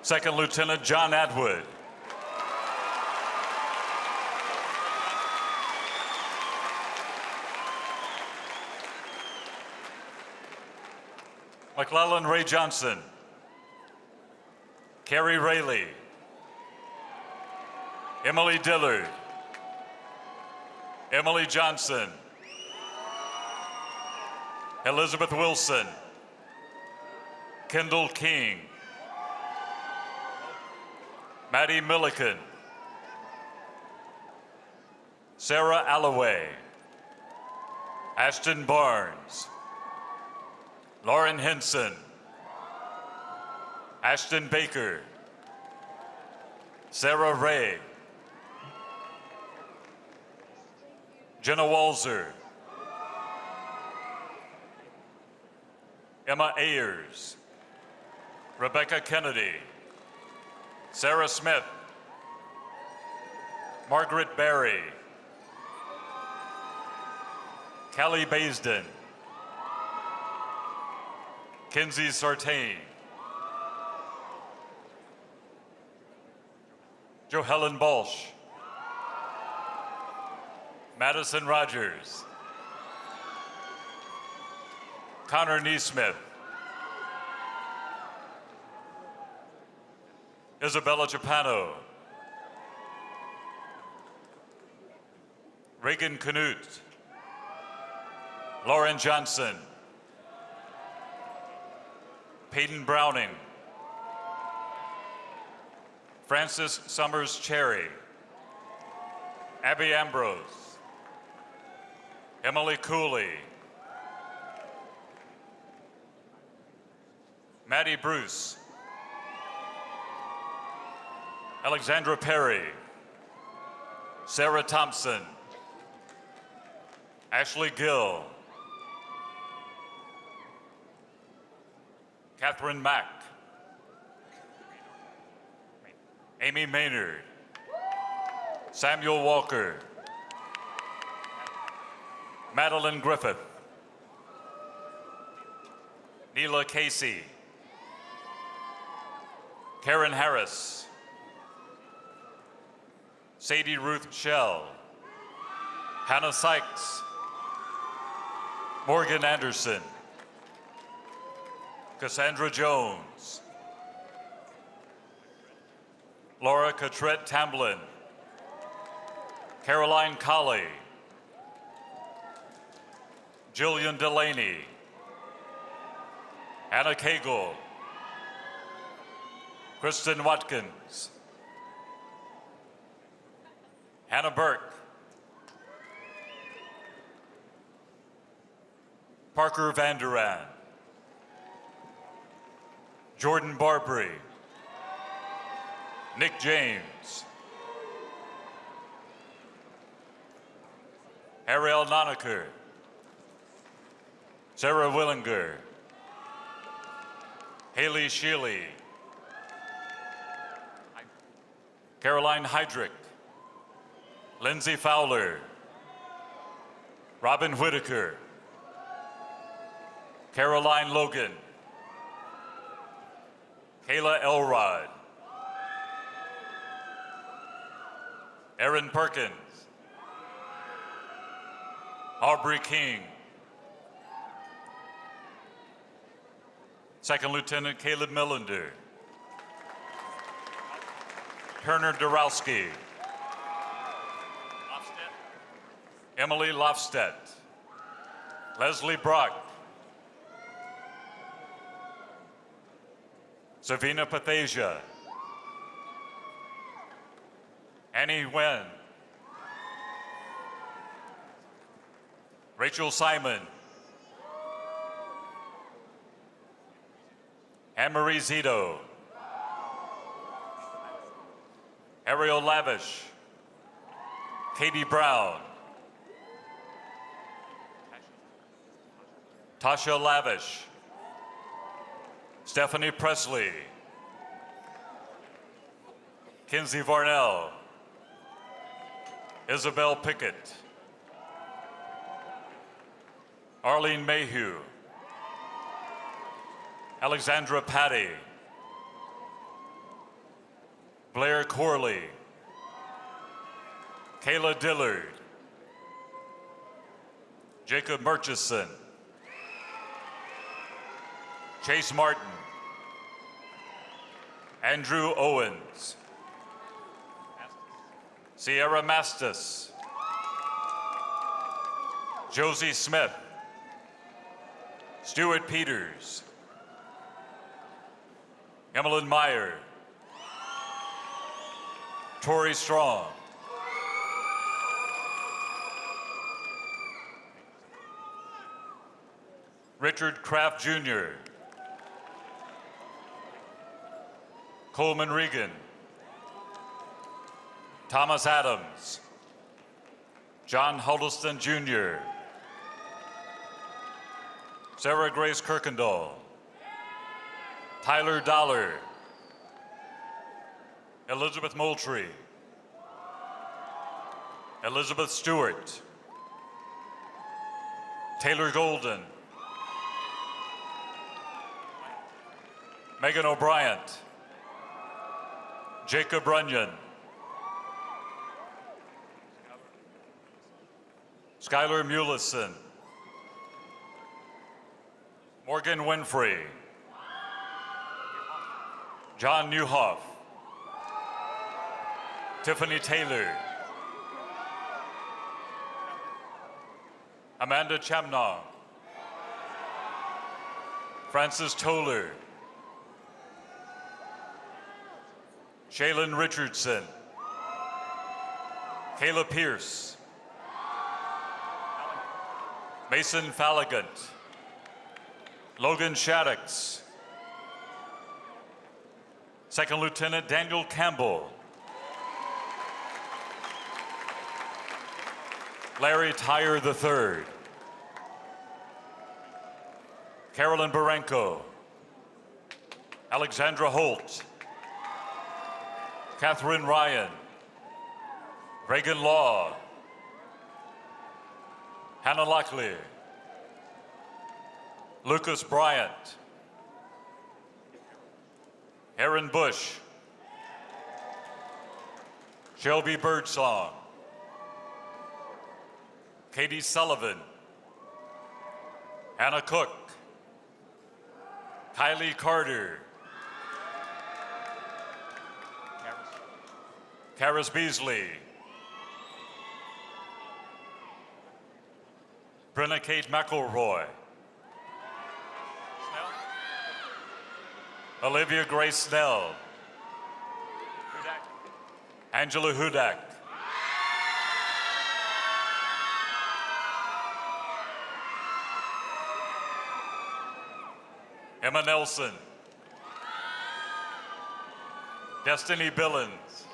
Second Lieutenant John Atwood, McClellan Ray Johnson, Carrie Rayleigh, Emily Dillard, Emily Johnson, Elizabeth Wilson, Kendall King, Maddie Milliken, Sarah Alloway, Ashton Barnes, Lauren Henson, Ashton Baker, Sarah Ray, Jenna Walzer, Emma Ayers, Rebecca Kennedy, Sarah Smith, Margaret Berry, Callie Baisden, Kinsey Sartain, Jo Helen Balsh, Madison Rogers, Connor Neesmith, Isabella Chapano, Reagan Canute, Lauren Johnson, Peyton Browning, Francis Summers Cherry, Abby Ambrose, Emily Cooley, Maddie Bruce, Alexandra Perry, Sarah Thompson, Ashley Gill, Catherine Mack, Amy Maynard, Samuel Walker, Madeline Griffith, Neela Casey, Karen Harris, Sadie Ruth Shell, Hannah Sykes, Morgan Anderson, Cassandra Jones, Laura Cotrette Tamblin, Caroline Colley, Jillian Delaney, Anna Cagle, Kristen Watkins, Hannah Burke, Parker Vanderan, Jordan Barbary, Nick James, Ariel Nonaker, Sarah Willinger, Haley Sheely, Caroline Heydrich, Lindsay Fowler, Robin Whitaker, Caroline Logan, Kayla Elrod, Erin Perkins, Aubrey King, Second Lieutenant Caleb Millender, Turner Dorowski, Emily Lofstedt, Leslie Brock, Savina Pathasia, Annie Wen, Rachel Simon, Anne-Marie Zito, Ariel Lavish, Katie Brown, Tasha Lavish, Stephanie Presley, Kinsey Varnell, Isabel Pickett, Arlene Mayhew, Alexandra Patty, Blair Corley, Kayla Dillard, Jacob Murchison, Chase Martin, Andrew Owens, Sierra Mastis, Josie Smith, Stuart Peters, Emmeline Meyer, Tori Strong, Richard Kraft Jr., Coleman Regan, Thomas Adams, John Huddleston Jr., Sarah Grace Kirkendall, Tyler Dollar, Elizabeth Moultrie, Elizabeth Stewart, Taylor Golden, Megan O'Brien, Jacob Runyon, Skylar Mulison, Morgan Winfrey, John Newhoff, Tiffany Taylor, Amanda Chamnong, Francis Toller, Shaylin Richardson, Kayla Pierce, Mason Falligant, Logan Shaddix, Second Lieutenant Daniel Campbell, Larry Tyre III, Carolyn Barenko, Alexandra Holt, Catherine Ryan, Reagan Law, Hannah Locklear, Lucas Bryant, Aaron Bush, Shelby Birdsong, Katie Sullivan, Hannah Cook, Kylie Carter, Karis Beasley, Brenna Kate McElroy, Olivia Grace Snell, Angela Hudak, Emma Nelson, Destiny Billings,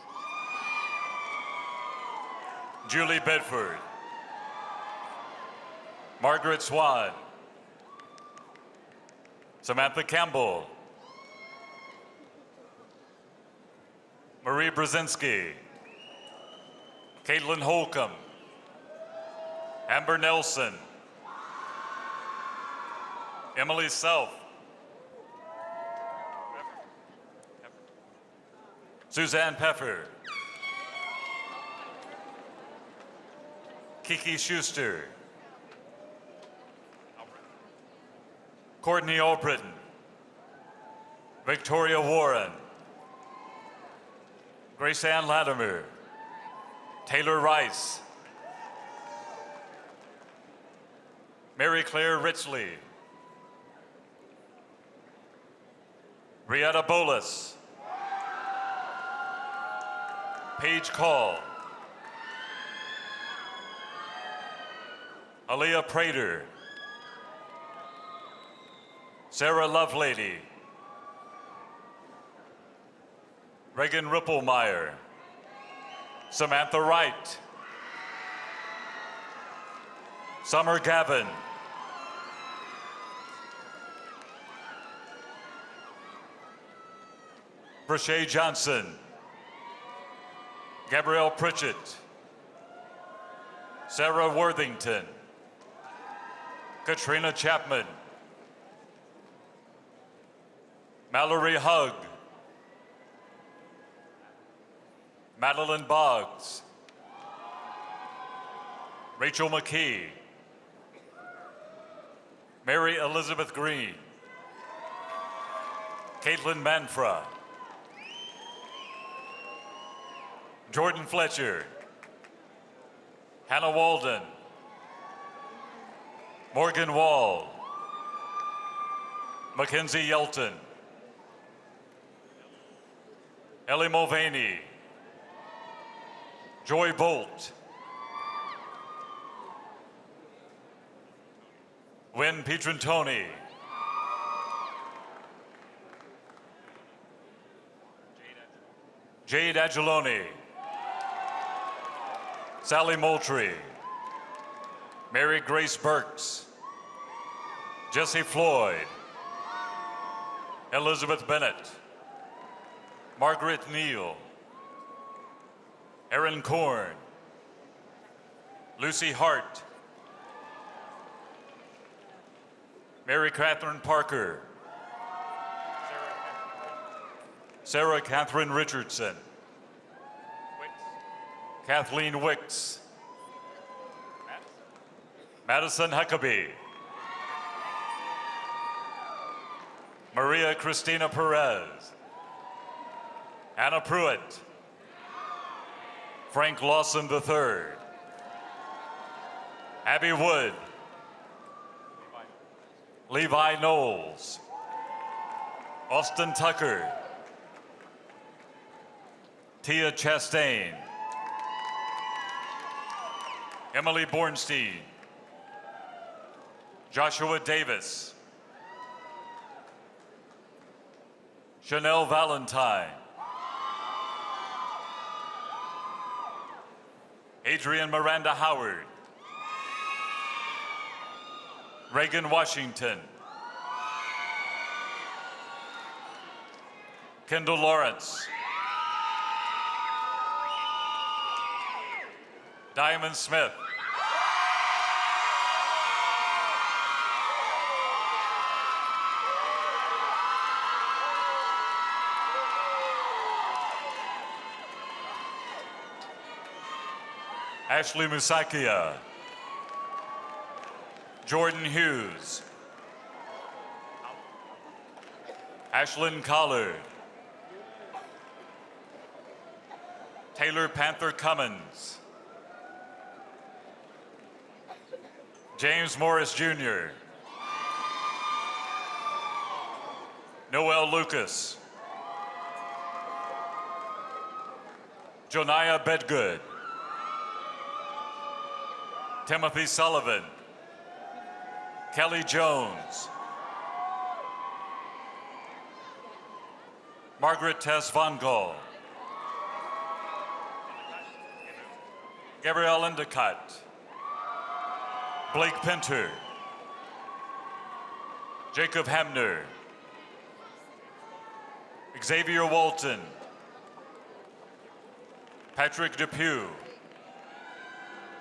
Julie Bedford, Margaret Swan, Samantha Campbell, Marie Brzezinski, Caitlin Holcomb, Amber Nelson, Emily Self, Suzanne Peffer, Kiki Schuster, Courtney Albritton, Victoria Warren, Grace Ann Latimer, Taylor Rice, Mary Claire Ritsley, Brietta Bolas, Paige Call, Aaliyah Prater, Sarah Lovelady, Reagan Ripplemeyer, Samantha Wright, Summer Gavin, Brashay Johnson, Gabrielle Pritchett, Sarah Worthington, Katrina Chapman, Mallory Hugg, Madeline Boggs, Rachel McKee, Mary Elizabeth Green, Caitlin Manfra. Jordan Fletcher. Hannah Walden. Morgan Wall. Mackenzie Yelton. Ellie Mulvaney. Joy Bolt. Wynn Pietrantoni. Jade Agiloni. Sally Moultrie. Mary Grace Burks. Jesse Floyd. Elizabeth Bennett. Margaret Neal. Erin Korn. Lucy Hart. Mary Catherine Parker. Sarah Catherine Richardson. Kathleen Wicks. Madison Huckabee. Maria Cristina Perez. Anna Pruitt. Frank Lawson III. Abby Wood. Levi Knowles. Austin Tucker. Tia Chastain. Emily Bornstein. Joshua Davis. Chanel Valentine. Adrian Miranda Howard. Reagan Washington. Kendall Lawrence. Diamond Smith. Ashley Musakia. Jordan Hughes. Ashlyn Collard. Taylor Panther Cummins. James Morris Jr. Noel Lucas. Joniah Bedgood. Timothy Sullivan. Kelly Jones. Margaret Tess Von Gall. Gabrielle Endicott. Blake Pinter. Jacob Hamner. Xavier Walton. Patrick Depew.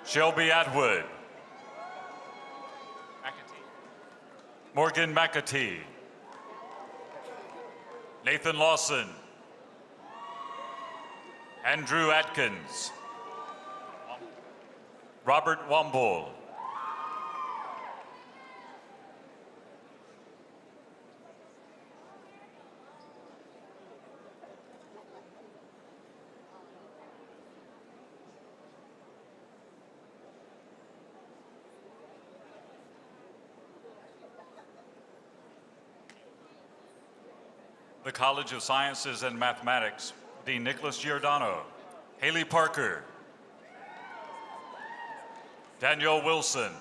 Shelby Atwood. Morgan McAtee. Nathan Lawson. Andrew Atkins. Robert Womble. The College of Sciences and Mathematics, Dean Nicholas Giordano. Haley Parker. Danielle Wilson.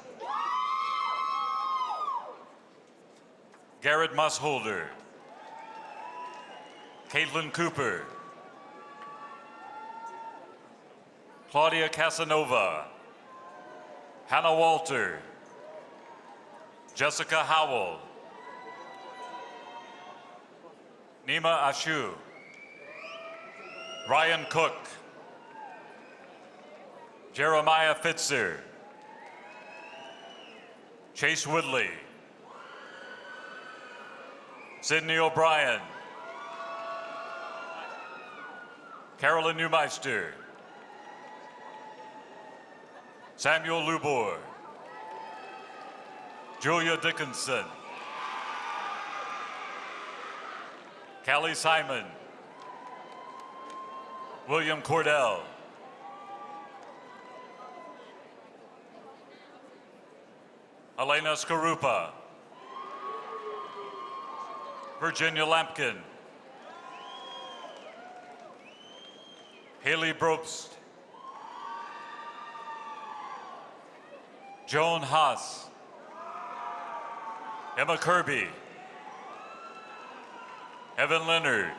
Garrett Musholder. Caitlin Cooper. Claudia Casanova. Hannah Walter. Jessica Howell. Nima Ashu. Ryan Cook. Jeremiah Fitzer. Chase Woodley. Sydney O'Brien. Carolyn Neumeister. Samuel Lubor. Julia Dickinson. Callie Simon, William Cordell, Elena Skarupa, Virginia Lampkin, Haley Brobst, Joan Haas, Emma Kirby, Evan Leonard,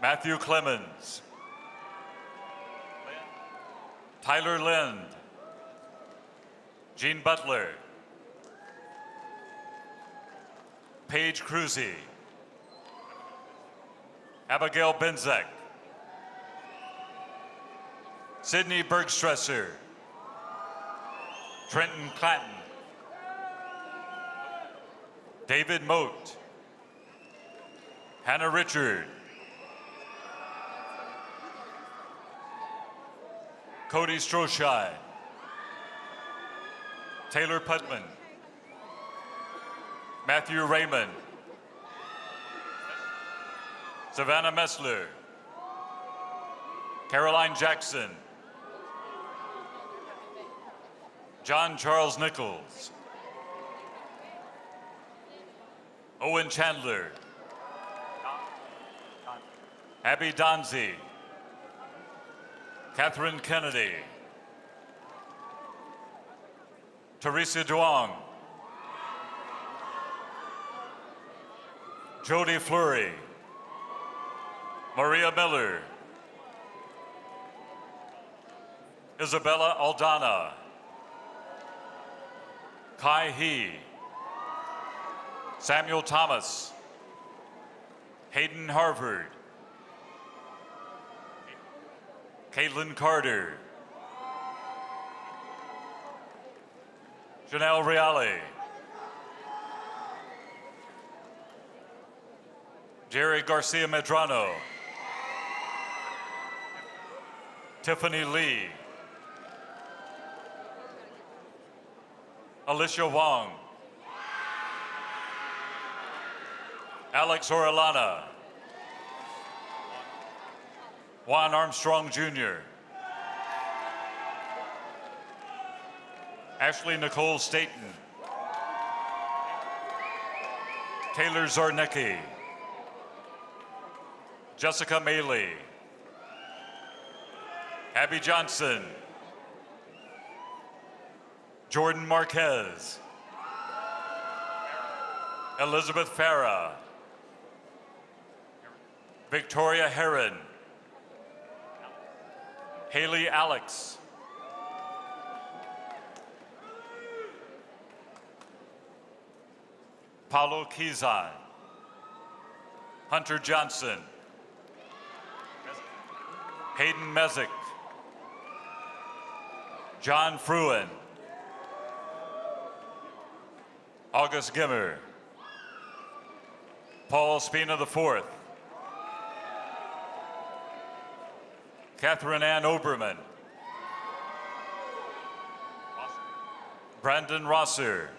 Matthew Clemens, Tyler Lind, Gene Butler, Paige Cruzy, Abigail Benzek, Sydney Bergstresser, Trenton Clanton, David Moat, Hannah Richard, Cody Stroshine, Taylor Putman, Matthew Raymond, Savannah Messler, Caroline Jackson, John Charles Nichols, Owen Chandler, Abby Donzi, Catherine Kennedy, Teresa Duong, Jody Fleury, Maria Miller, Isabella Aldana, Kai He, Samuel Thomas, Hayden Harvard, Caitlin Carter, Janelle Reale, Jerry Garcia Medrano, Tiffany Lee, Alicia Wong, Alex Orellana, Juan Armstrong Jr., Ashley Nicole Staten, Taylor Zarnecki, Jessica Maley, Abby Johnson, Jordan Marquez, Elizabeth Farah, Victoria Heron, Haley Alex, Paulo Kizan, Hunter Johnson, Hayden Mezek, John Fruin, August Gimmer, Paul Spina IV, Catherine Ann Oberman, Brandon Rosser,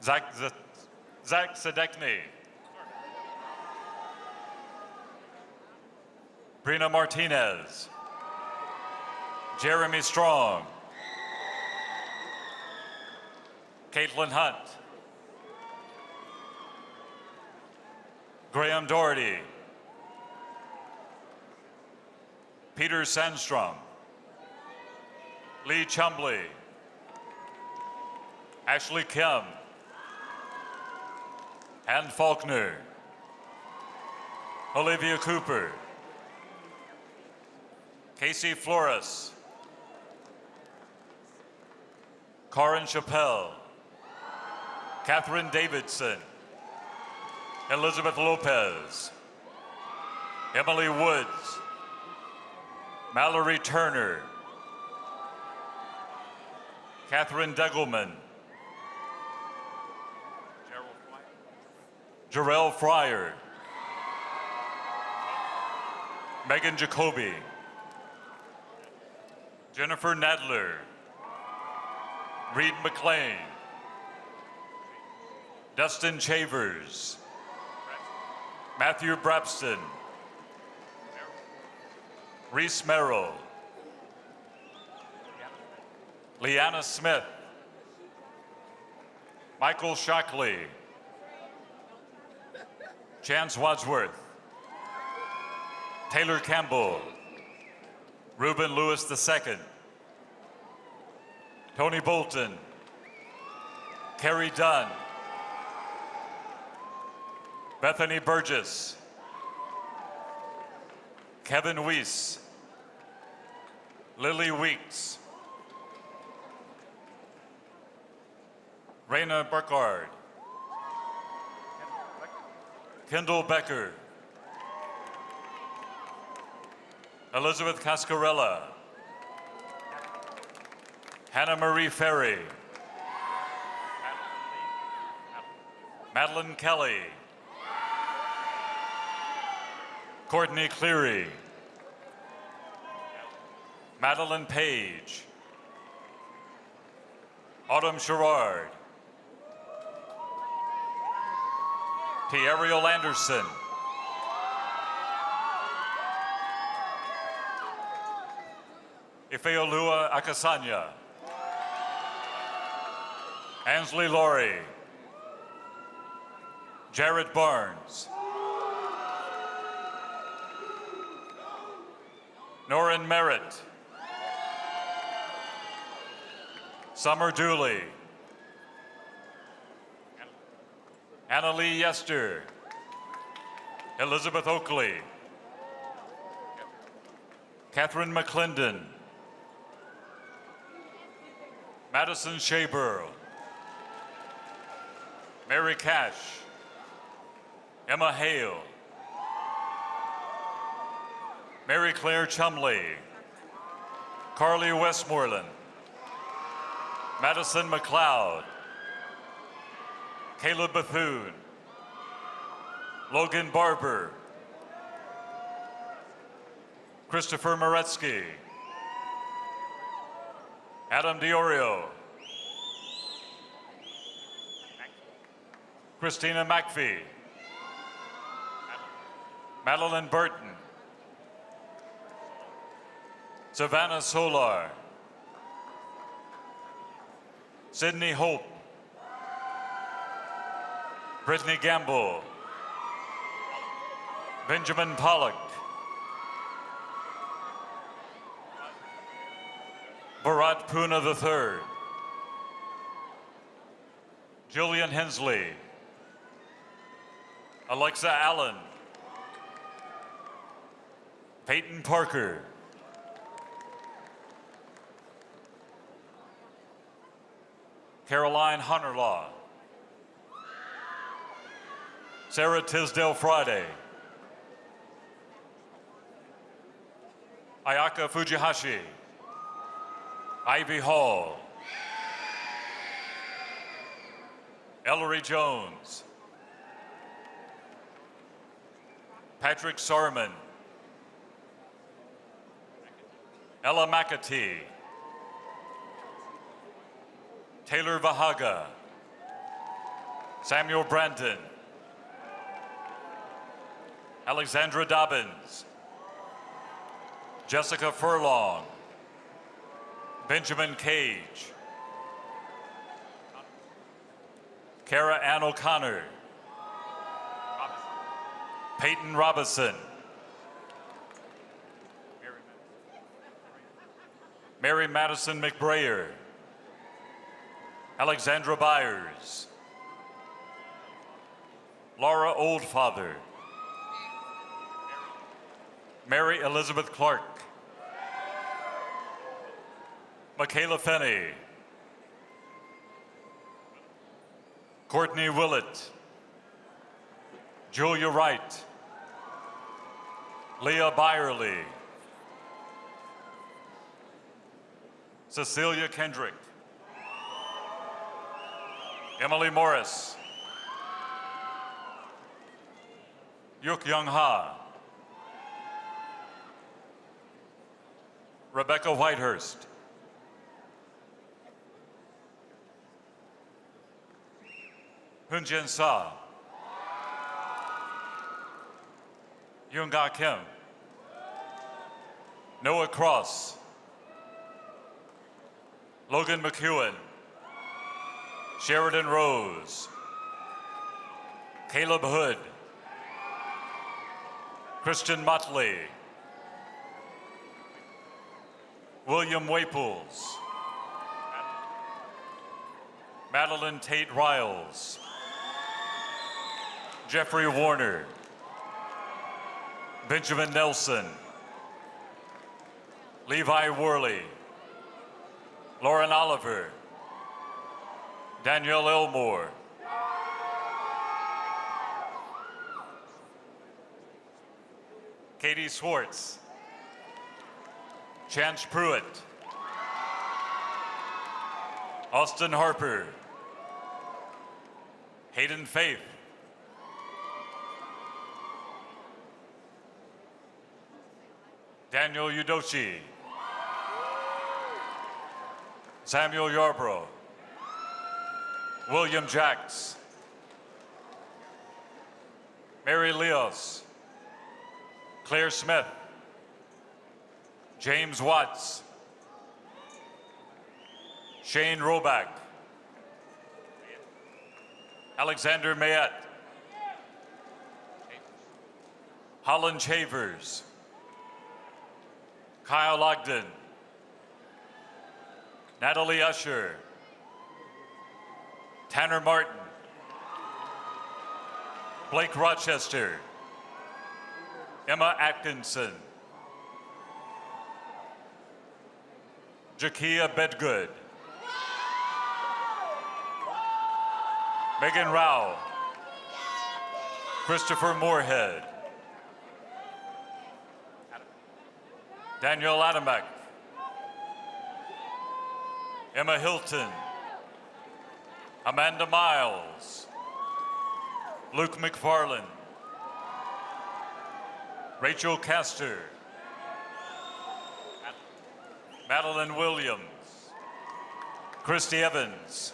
Zach Sedekny, Brina Martinez, Jeremy Strong, Caitlin Hunt, Graham Doherty, Peter Sandstrom, Lee Chumbley, Ashley Kim, Ann Faulkner, Olivia Cooper, Casey Flores, Karin Chappelle, Catherine Davidson, Elizabeth Lopez, Emily Woods, Mallory Turner, Catherine Degelman, Jarrell Fryer, Megan Jacoby, Jennifer Nadler, Reed McLean, Dustin Chavers, Matthew Brapston, Reese Merrill, Leanna Smith, Michael Shockley, Chance Wadsworth, Taylor Campbell, Reuben Lewis II, Tony Bolton, Carrie Dunn, Bethany Burgess, Kevin Weiss, Lily Weeks, Raina Burkhardt, Kendall Becker, Elizabeth Cascarella, Hannah Marie Ferry, Madeline Kelly, Courtney Cleary, Madeline Page, Autumn Sherrard, T. Ariel Anderson, Ifeolua Akasanya, Ansley Laurie, Jared Barnes, Norin Merritt, Summer Dooley, Annalie Yester, Elizabeth Oakley, Catherine McClendon, Madison Shaburl, Mary Cash, Emma Hale, Mary Claire Chumley, Carly Westmoreland, Madison McLeod, Caleb Bethune, Logan Barber, Christopher Moretsky, Adam Diorio, Christina McPhee, Madeline Burton, Savannah Solar, Sydney Hope, Brittany Gamble, Benjamin Pollock, Bharat Puna III, Julian Hensley, Alexa Allen, Peyton Parker, Caroline Hunterlaw, Sarah Tisdale Friday, Ayaka Fujihashi, Ivy Hall, Ellery Jones, Patrick Sarman, Ella McAtee, Taylor Vahaga, Samuel Brandon, Alexandra Dobbins, Jessica Furlong, Benjamin Cage, Kara Ann O'Connor, Peyton Robinson, Mary Madison McBrayer, Alexandra Byers, Laura Oldfather, Mary Elizabeth Clark, Michaela Fenney, Courtney Willett, Julia Wright, Leah Byerly, Cecilia Kendrick, Emily Morris, Yuk Young Ha, Rebecca Whitehurst, Hunjin Sa, Yoonga Kim, Noah Cross, Logan McEwen, Sheridan Rose, Caleb Hood, Christian Motley, William Waples, Madeline Tate Riles, Jeffrey Warner, Benjamin Nelson, Levi Worley, Lauren Oliver, Danielle Elmore, Katie Swartz, Chance Pruitt, Austin Harper, Hayden Faith, Daniel Udochi, Samuel Yarbrough, William Jacks, Mary Leos, Claire Smith, James Watts, Shane Roback, Alexander Mayette, Holland Chavers, Kyle Ogden, Natalie Usher, Tanner Martin, Blake Rochester, Emma Atkinson, Jakia Bedgood, Megan Rao, Christopher Moorhead, Daniel Adamek, Emma Hilton, Amanda Miles, Luke McFarland, Rachel Castor, Madeline Williams, Christy Evans,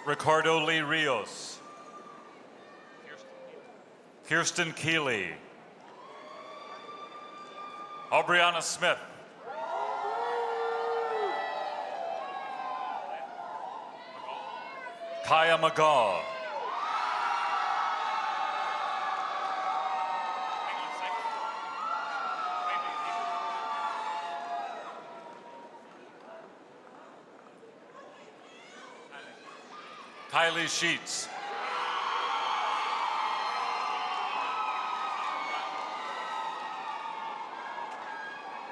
Ricardo Lee Rios, Kirsten Keeley, Aubriana Smith, Kaya McGaw, Kylie Sheets,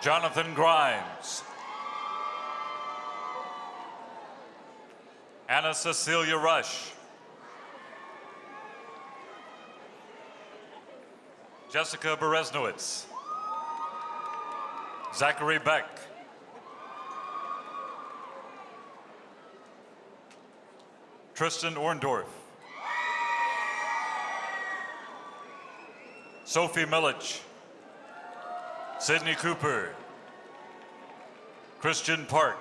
Jonathan Grimes, Anna Cecilia Rush, Jessica Beresnowitz, Zachary Beck, Tristan Orndorff, Sophie Milich, Sydney Cooper, Christian Park,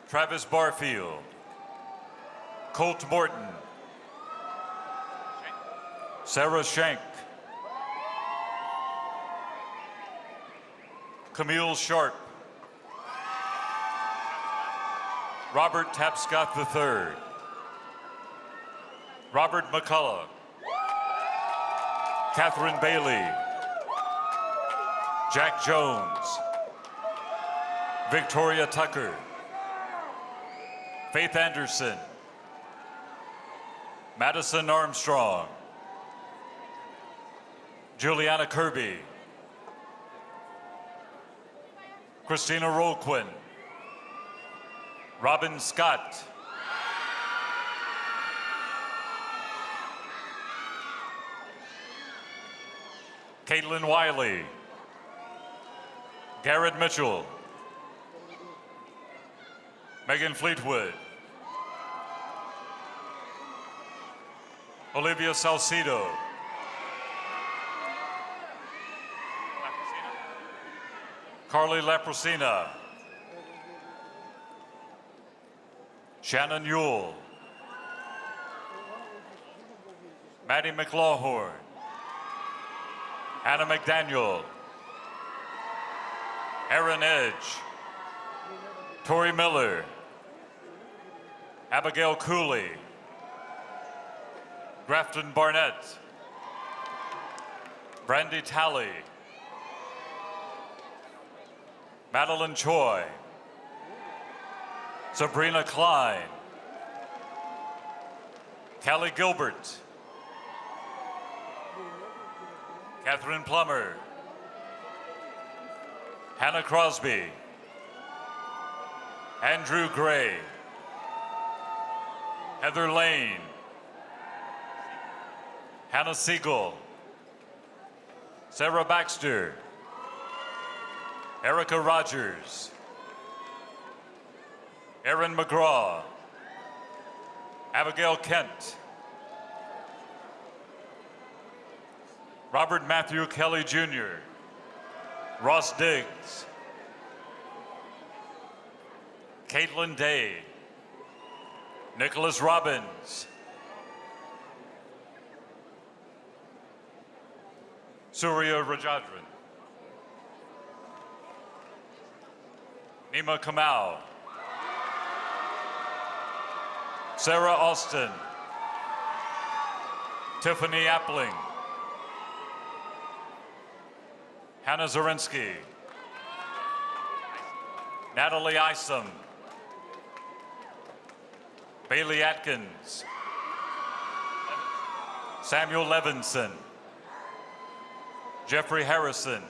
Travis Barfield, Colt Morton, Sarah Shank, Camille Sharp, Robert Tapscott III, Robert McCullough, Catherine Bailey, Jack Jones, Victoria Tucker, Faith Anderson, Madison Armstrong, Juliana Kirby, Christina Rolquin, Robin Scott, Caitlin Wiley, Garrett Mitchell, Megan Fleetwood, Olivia Salcido, Carly Laprosina, Shannon Yule, Maddie McLawhorn, Hannah McDaniel, Aaron Edge, Tori Miller, Abigail Cooley, Grafton Barnett, Brandy Talley, Madeline Choi, Sabrina Klein, Callie Gilbert, Catherine Plummer, Hannah Crosby, Andrew Gray, Heather Lane, Hannah Siegel, Sarah Baxter, Erica Rogers, Erin McGraw, Abigail Kent, Robert Matthew Kelly Jr., Ross Diggs, Caitlin Day, Nicholas Robbins, Surya Rajadran, Nima Kamau, Sarah Austin, Tiffany Appling, Hannah Zorinsky, Natalie Isom, Bailey Atkins, Samuel Levinson, Jeffrey Harrison,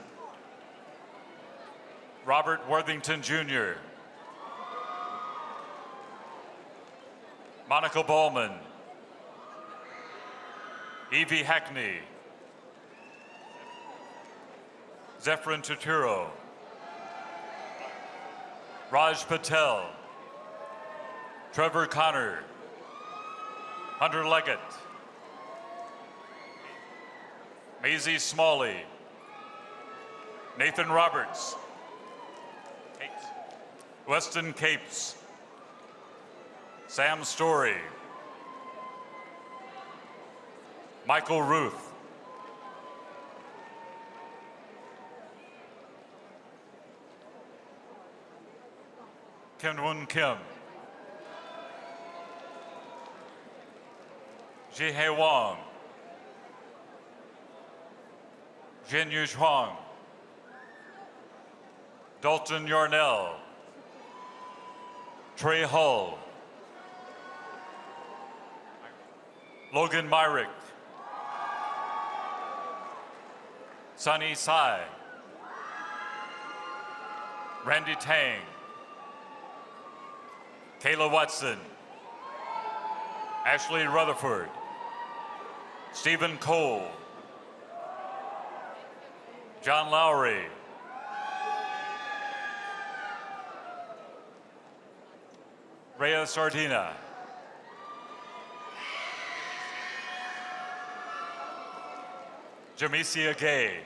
Robert Worthington Jr., Monica Ballman, Evie Hackney, Zephyrin Tuturo, Raj Patel, Trevor Connor, Hunter Leggett, Maisie Smalley, Nathan Roberts, Weston Capes, Sam Story, Michael Ruth, Kenwon Kim, Jihei Wong, Jinyu Huang, Dalton Yarnell, Trey Hull, Logan Myrick, Sunny Sai, Randy Tang, Kayla Watson, Ashley Rutherford, Stephen Cole, John Lowry, Rhea Sardina, Jamesia Gay,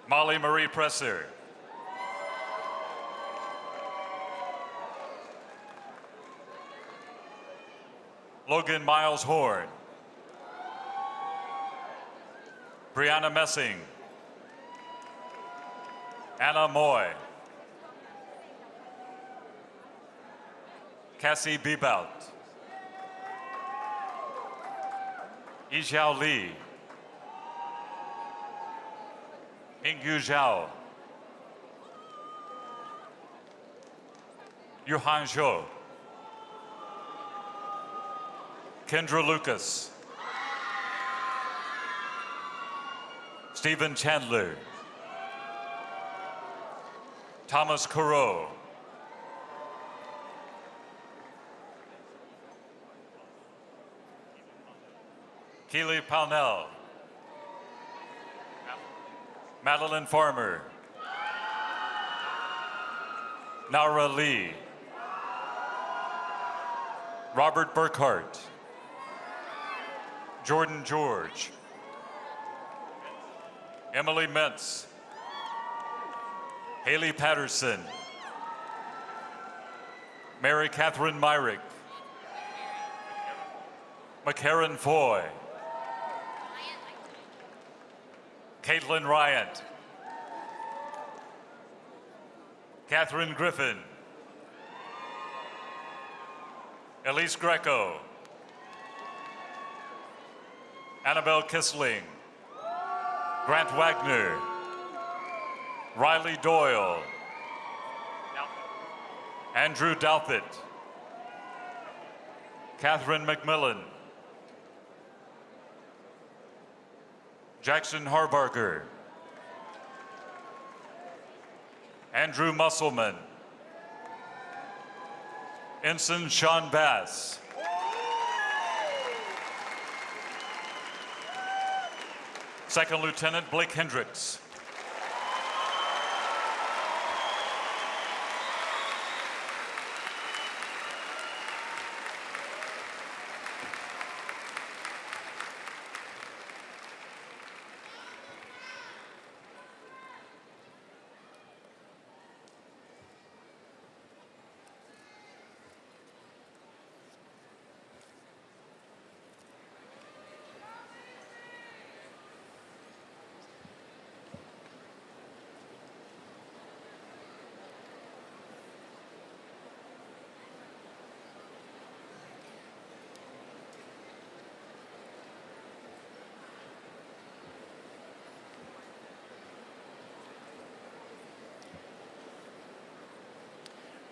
Molly Marie Presser, Logan Miles Horn, Brianna Messing, Anna Moy, Cassie Bebout, Yixiao Li, Mingyu Zhao, Yuhan Zhou, Kendra Lucas, Stephen Chandler, Thomas Corot, Keely Pownell, Madeline Farmer, Nara Lee, Robert Burkhart, Jordan George, Emily Mentz, Haley Patterson, Mary Catherine Myrick, McCarran Foy, Caitlin Ryant, Catherine Griffin, Elise Greco, Annabelle Kissling, Grant Wagner, Riley Doyle, Andrew Dalpett, Catherine McMillan, Jackson Harbarker, Andrew Musselman, Ensign Sean Bass, Second Lieutenant Blake Hendricks,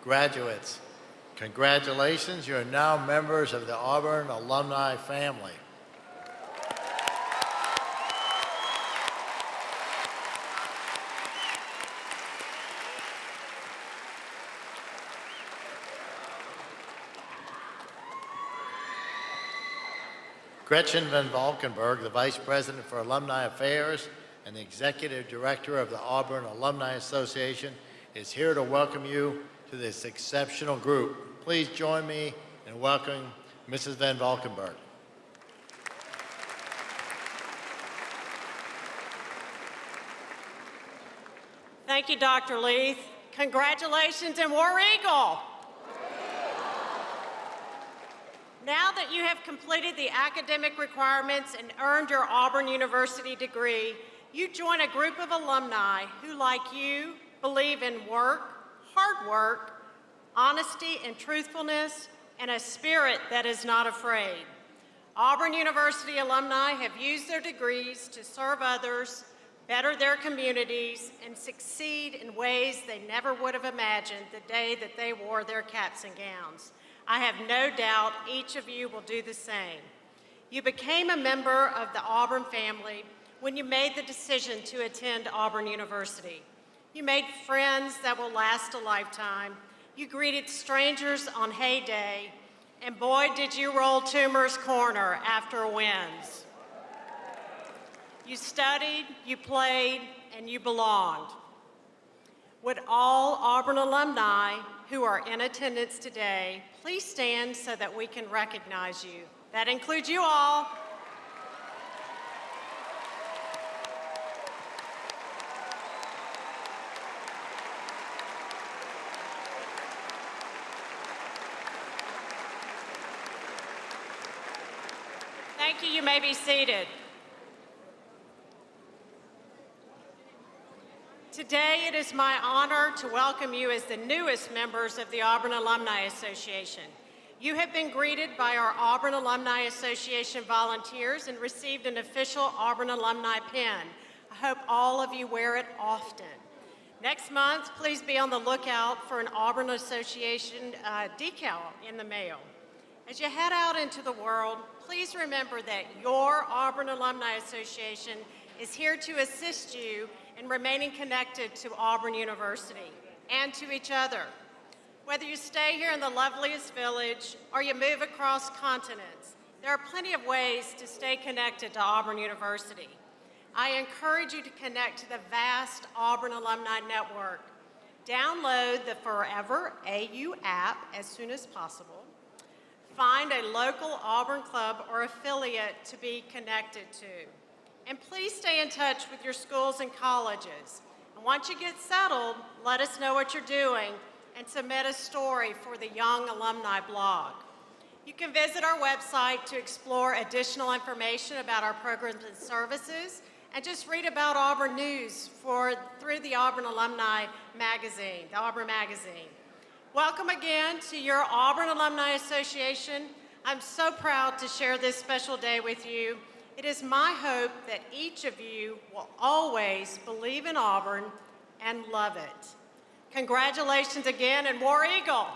Graduates, congratulations, you are now members of the Auburn alumni family. Gretchen Van Valkenburg, the Vice President for Alumni Affairs and the Executive Director of the Auburn Alumni Association, is here to welcome you to this exceptional group. Please join me in welcoming Mrs. Van Valkenburg. Thank you, Dr. Leith. Congratulations and War Eagle. Now that you have completed the academic requirements and earned your Auburn University degree, you join a group of alumni who, like you, believe in work, hard work, honesty and truthfulness, and a spirit that is not afraid. Auburn University alumni have used their degrees to serve others, better their communities, and succeed in ways they never would have imagined the day that they wore their caps and gowns. I have no doubt each of you will do the same. You became a member of the Auburn family when you made the decision to attend Auburn University. You made friends that will last a lifetime. You greeted strangers on heyday, and boy, did you roll Toomer's corner after wins. You studied, you played, and you belonged. Would all Auburn alumni who are in attendance today please stand so that we can recognize you? That includes you all. Thank you. You may be seated. Today, it is my honor to welcome you as the newest members of the Auburn Alumni Association. You have been greeted by our Auburn Alumni Association volunteers and received an official Auburn alumni pin. I hope all of you wear it often. Next month, please be on the lookout for an Auburn Association decal in the mail. As you head out into the world, please remember that your Auburn Alumni Association is here to assist you in remaining connected to Auburn University and to each other. Whether you stay here in the loveliest village or you move across continents, there are plenty of ways to stay connected to Auburn University. I encourage you to connect to the vast Auburn Alumni Network. Download the Forever AU app as soon as possible. Find a local Auburn club or affiliate to be connected to. And please stay in touch with your schools and colleges. And once you get settled, let us know what you're doing and submit a story for the Young Alumni blog. You can visit our website to explore additional information about our programs and services, and just read about Auburn news through the Auburn Alumni Magazine, the Auburn Magazine. Welcome again to your Auburn Alumni Association. I'm so proud to share this special day with you. It is my hope that each of you will always believe in Auburn and love it. Congratulations again, and War Eagle!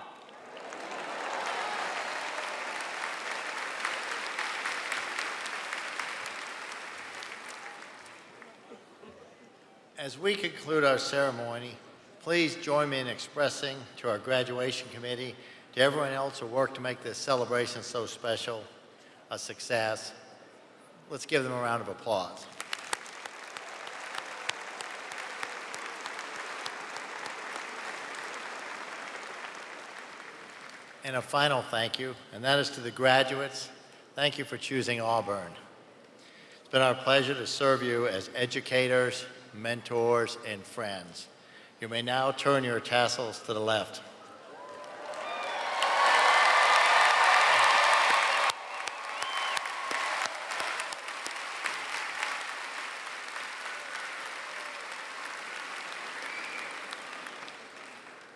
As we conclude our ceremony, please join me in expressing to our graduation committee, to everyone else who worked to make this celebration so special, a success. Let's give them a round of applause. And a final thank you, and that is to the graduates. Thank you for choosing Auburn. It's been our pleasure to serve you as educators, mentors, and friends. You may now turn your tassels to the left.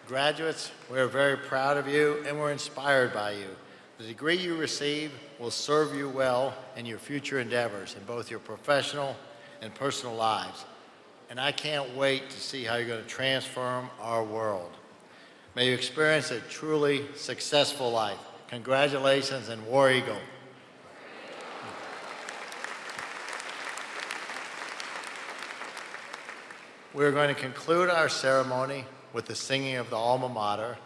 Graduates, we're very proud of you and we're inspired by you. The degree you receive will serve you well in your future endeavors in both your professional and personal lives. And I can't wait to see how you're going to transform our world. May you experience a truly successful life. Congratulations and War Eagle. We're going to conclude our ceremony with the singing of the alma mater,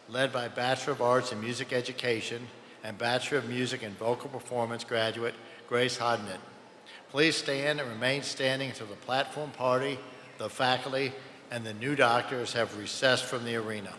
led by Bachelor of Arts in Music Education and Bachelor of Music and Vocal Performance graduate Grace Hodnett. Please stand and remain standing until the platform party, the faculty, and the new doctors have recessed from the arena.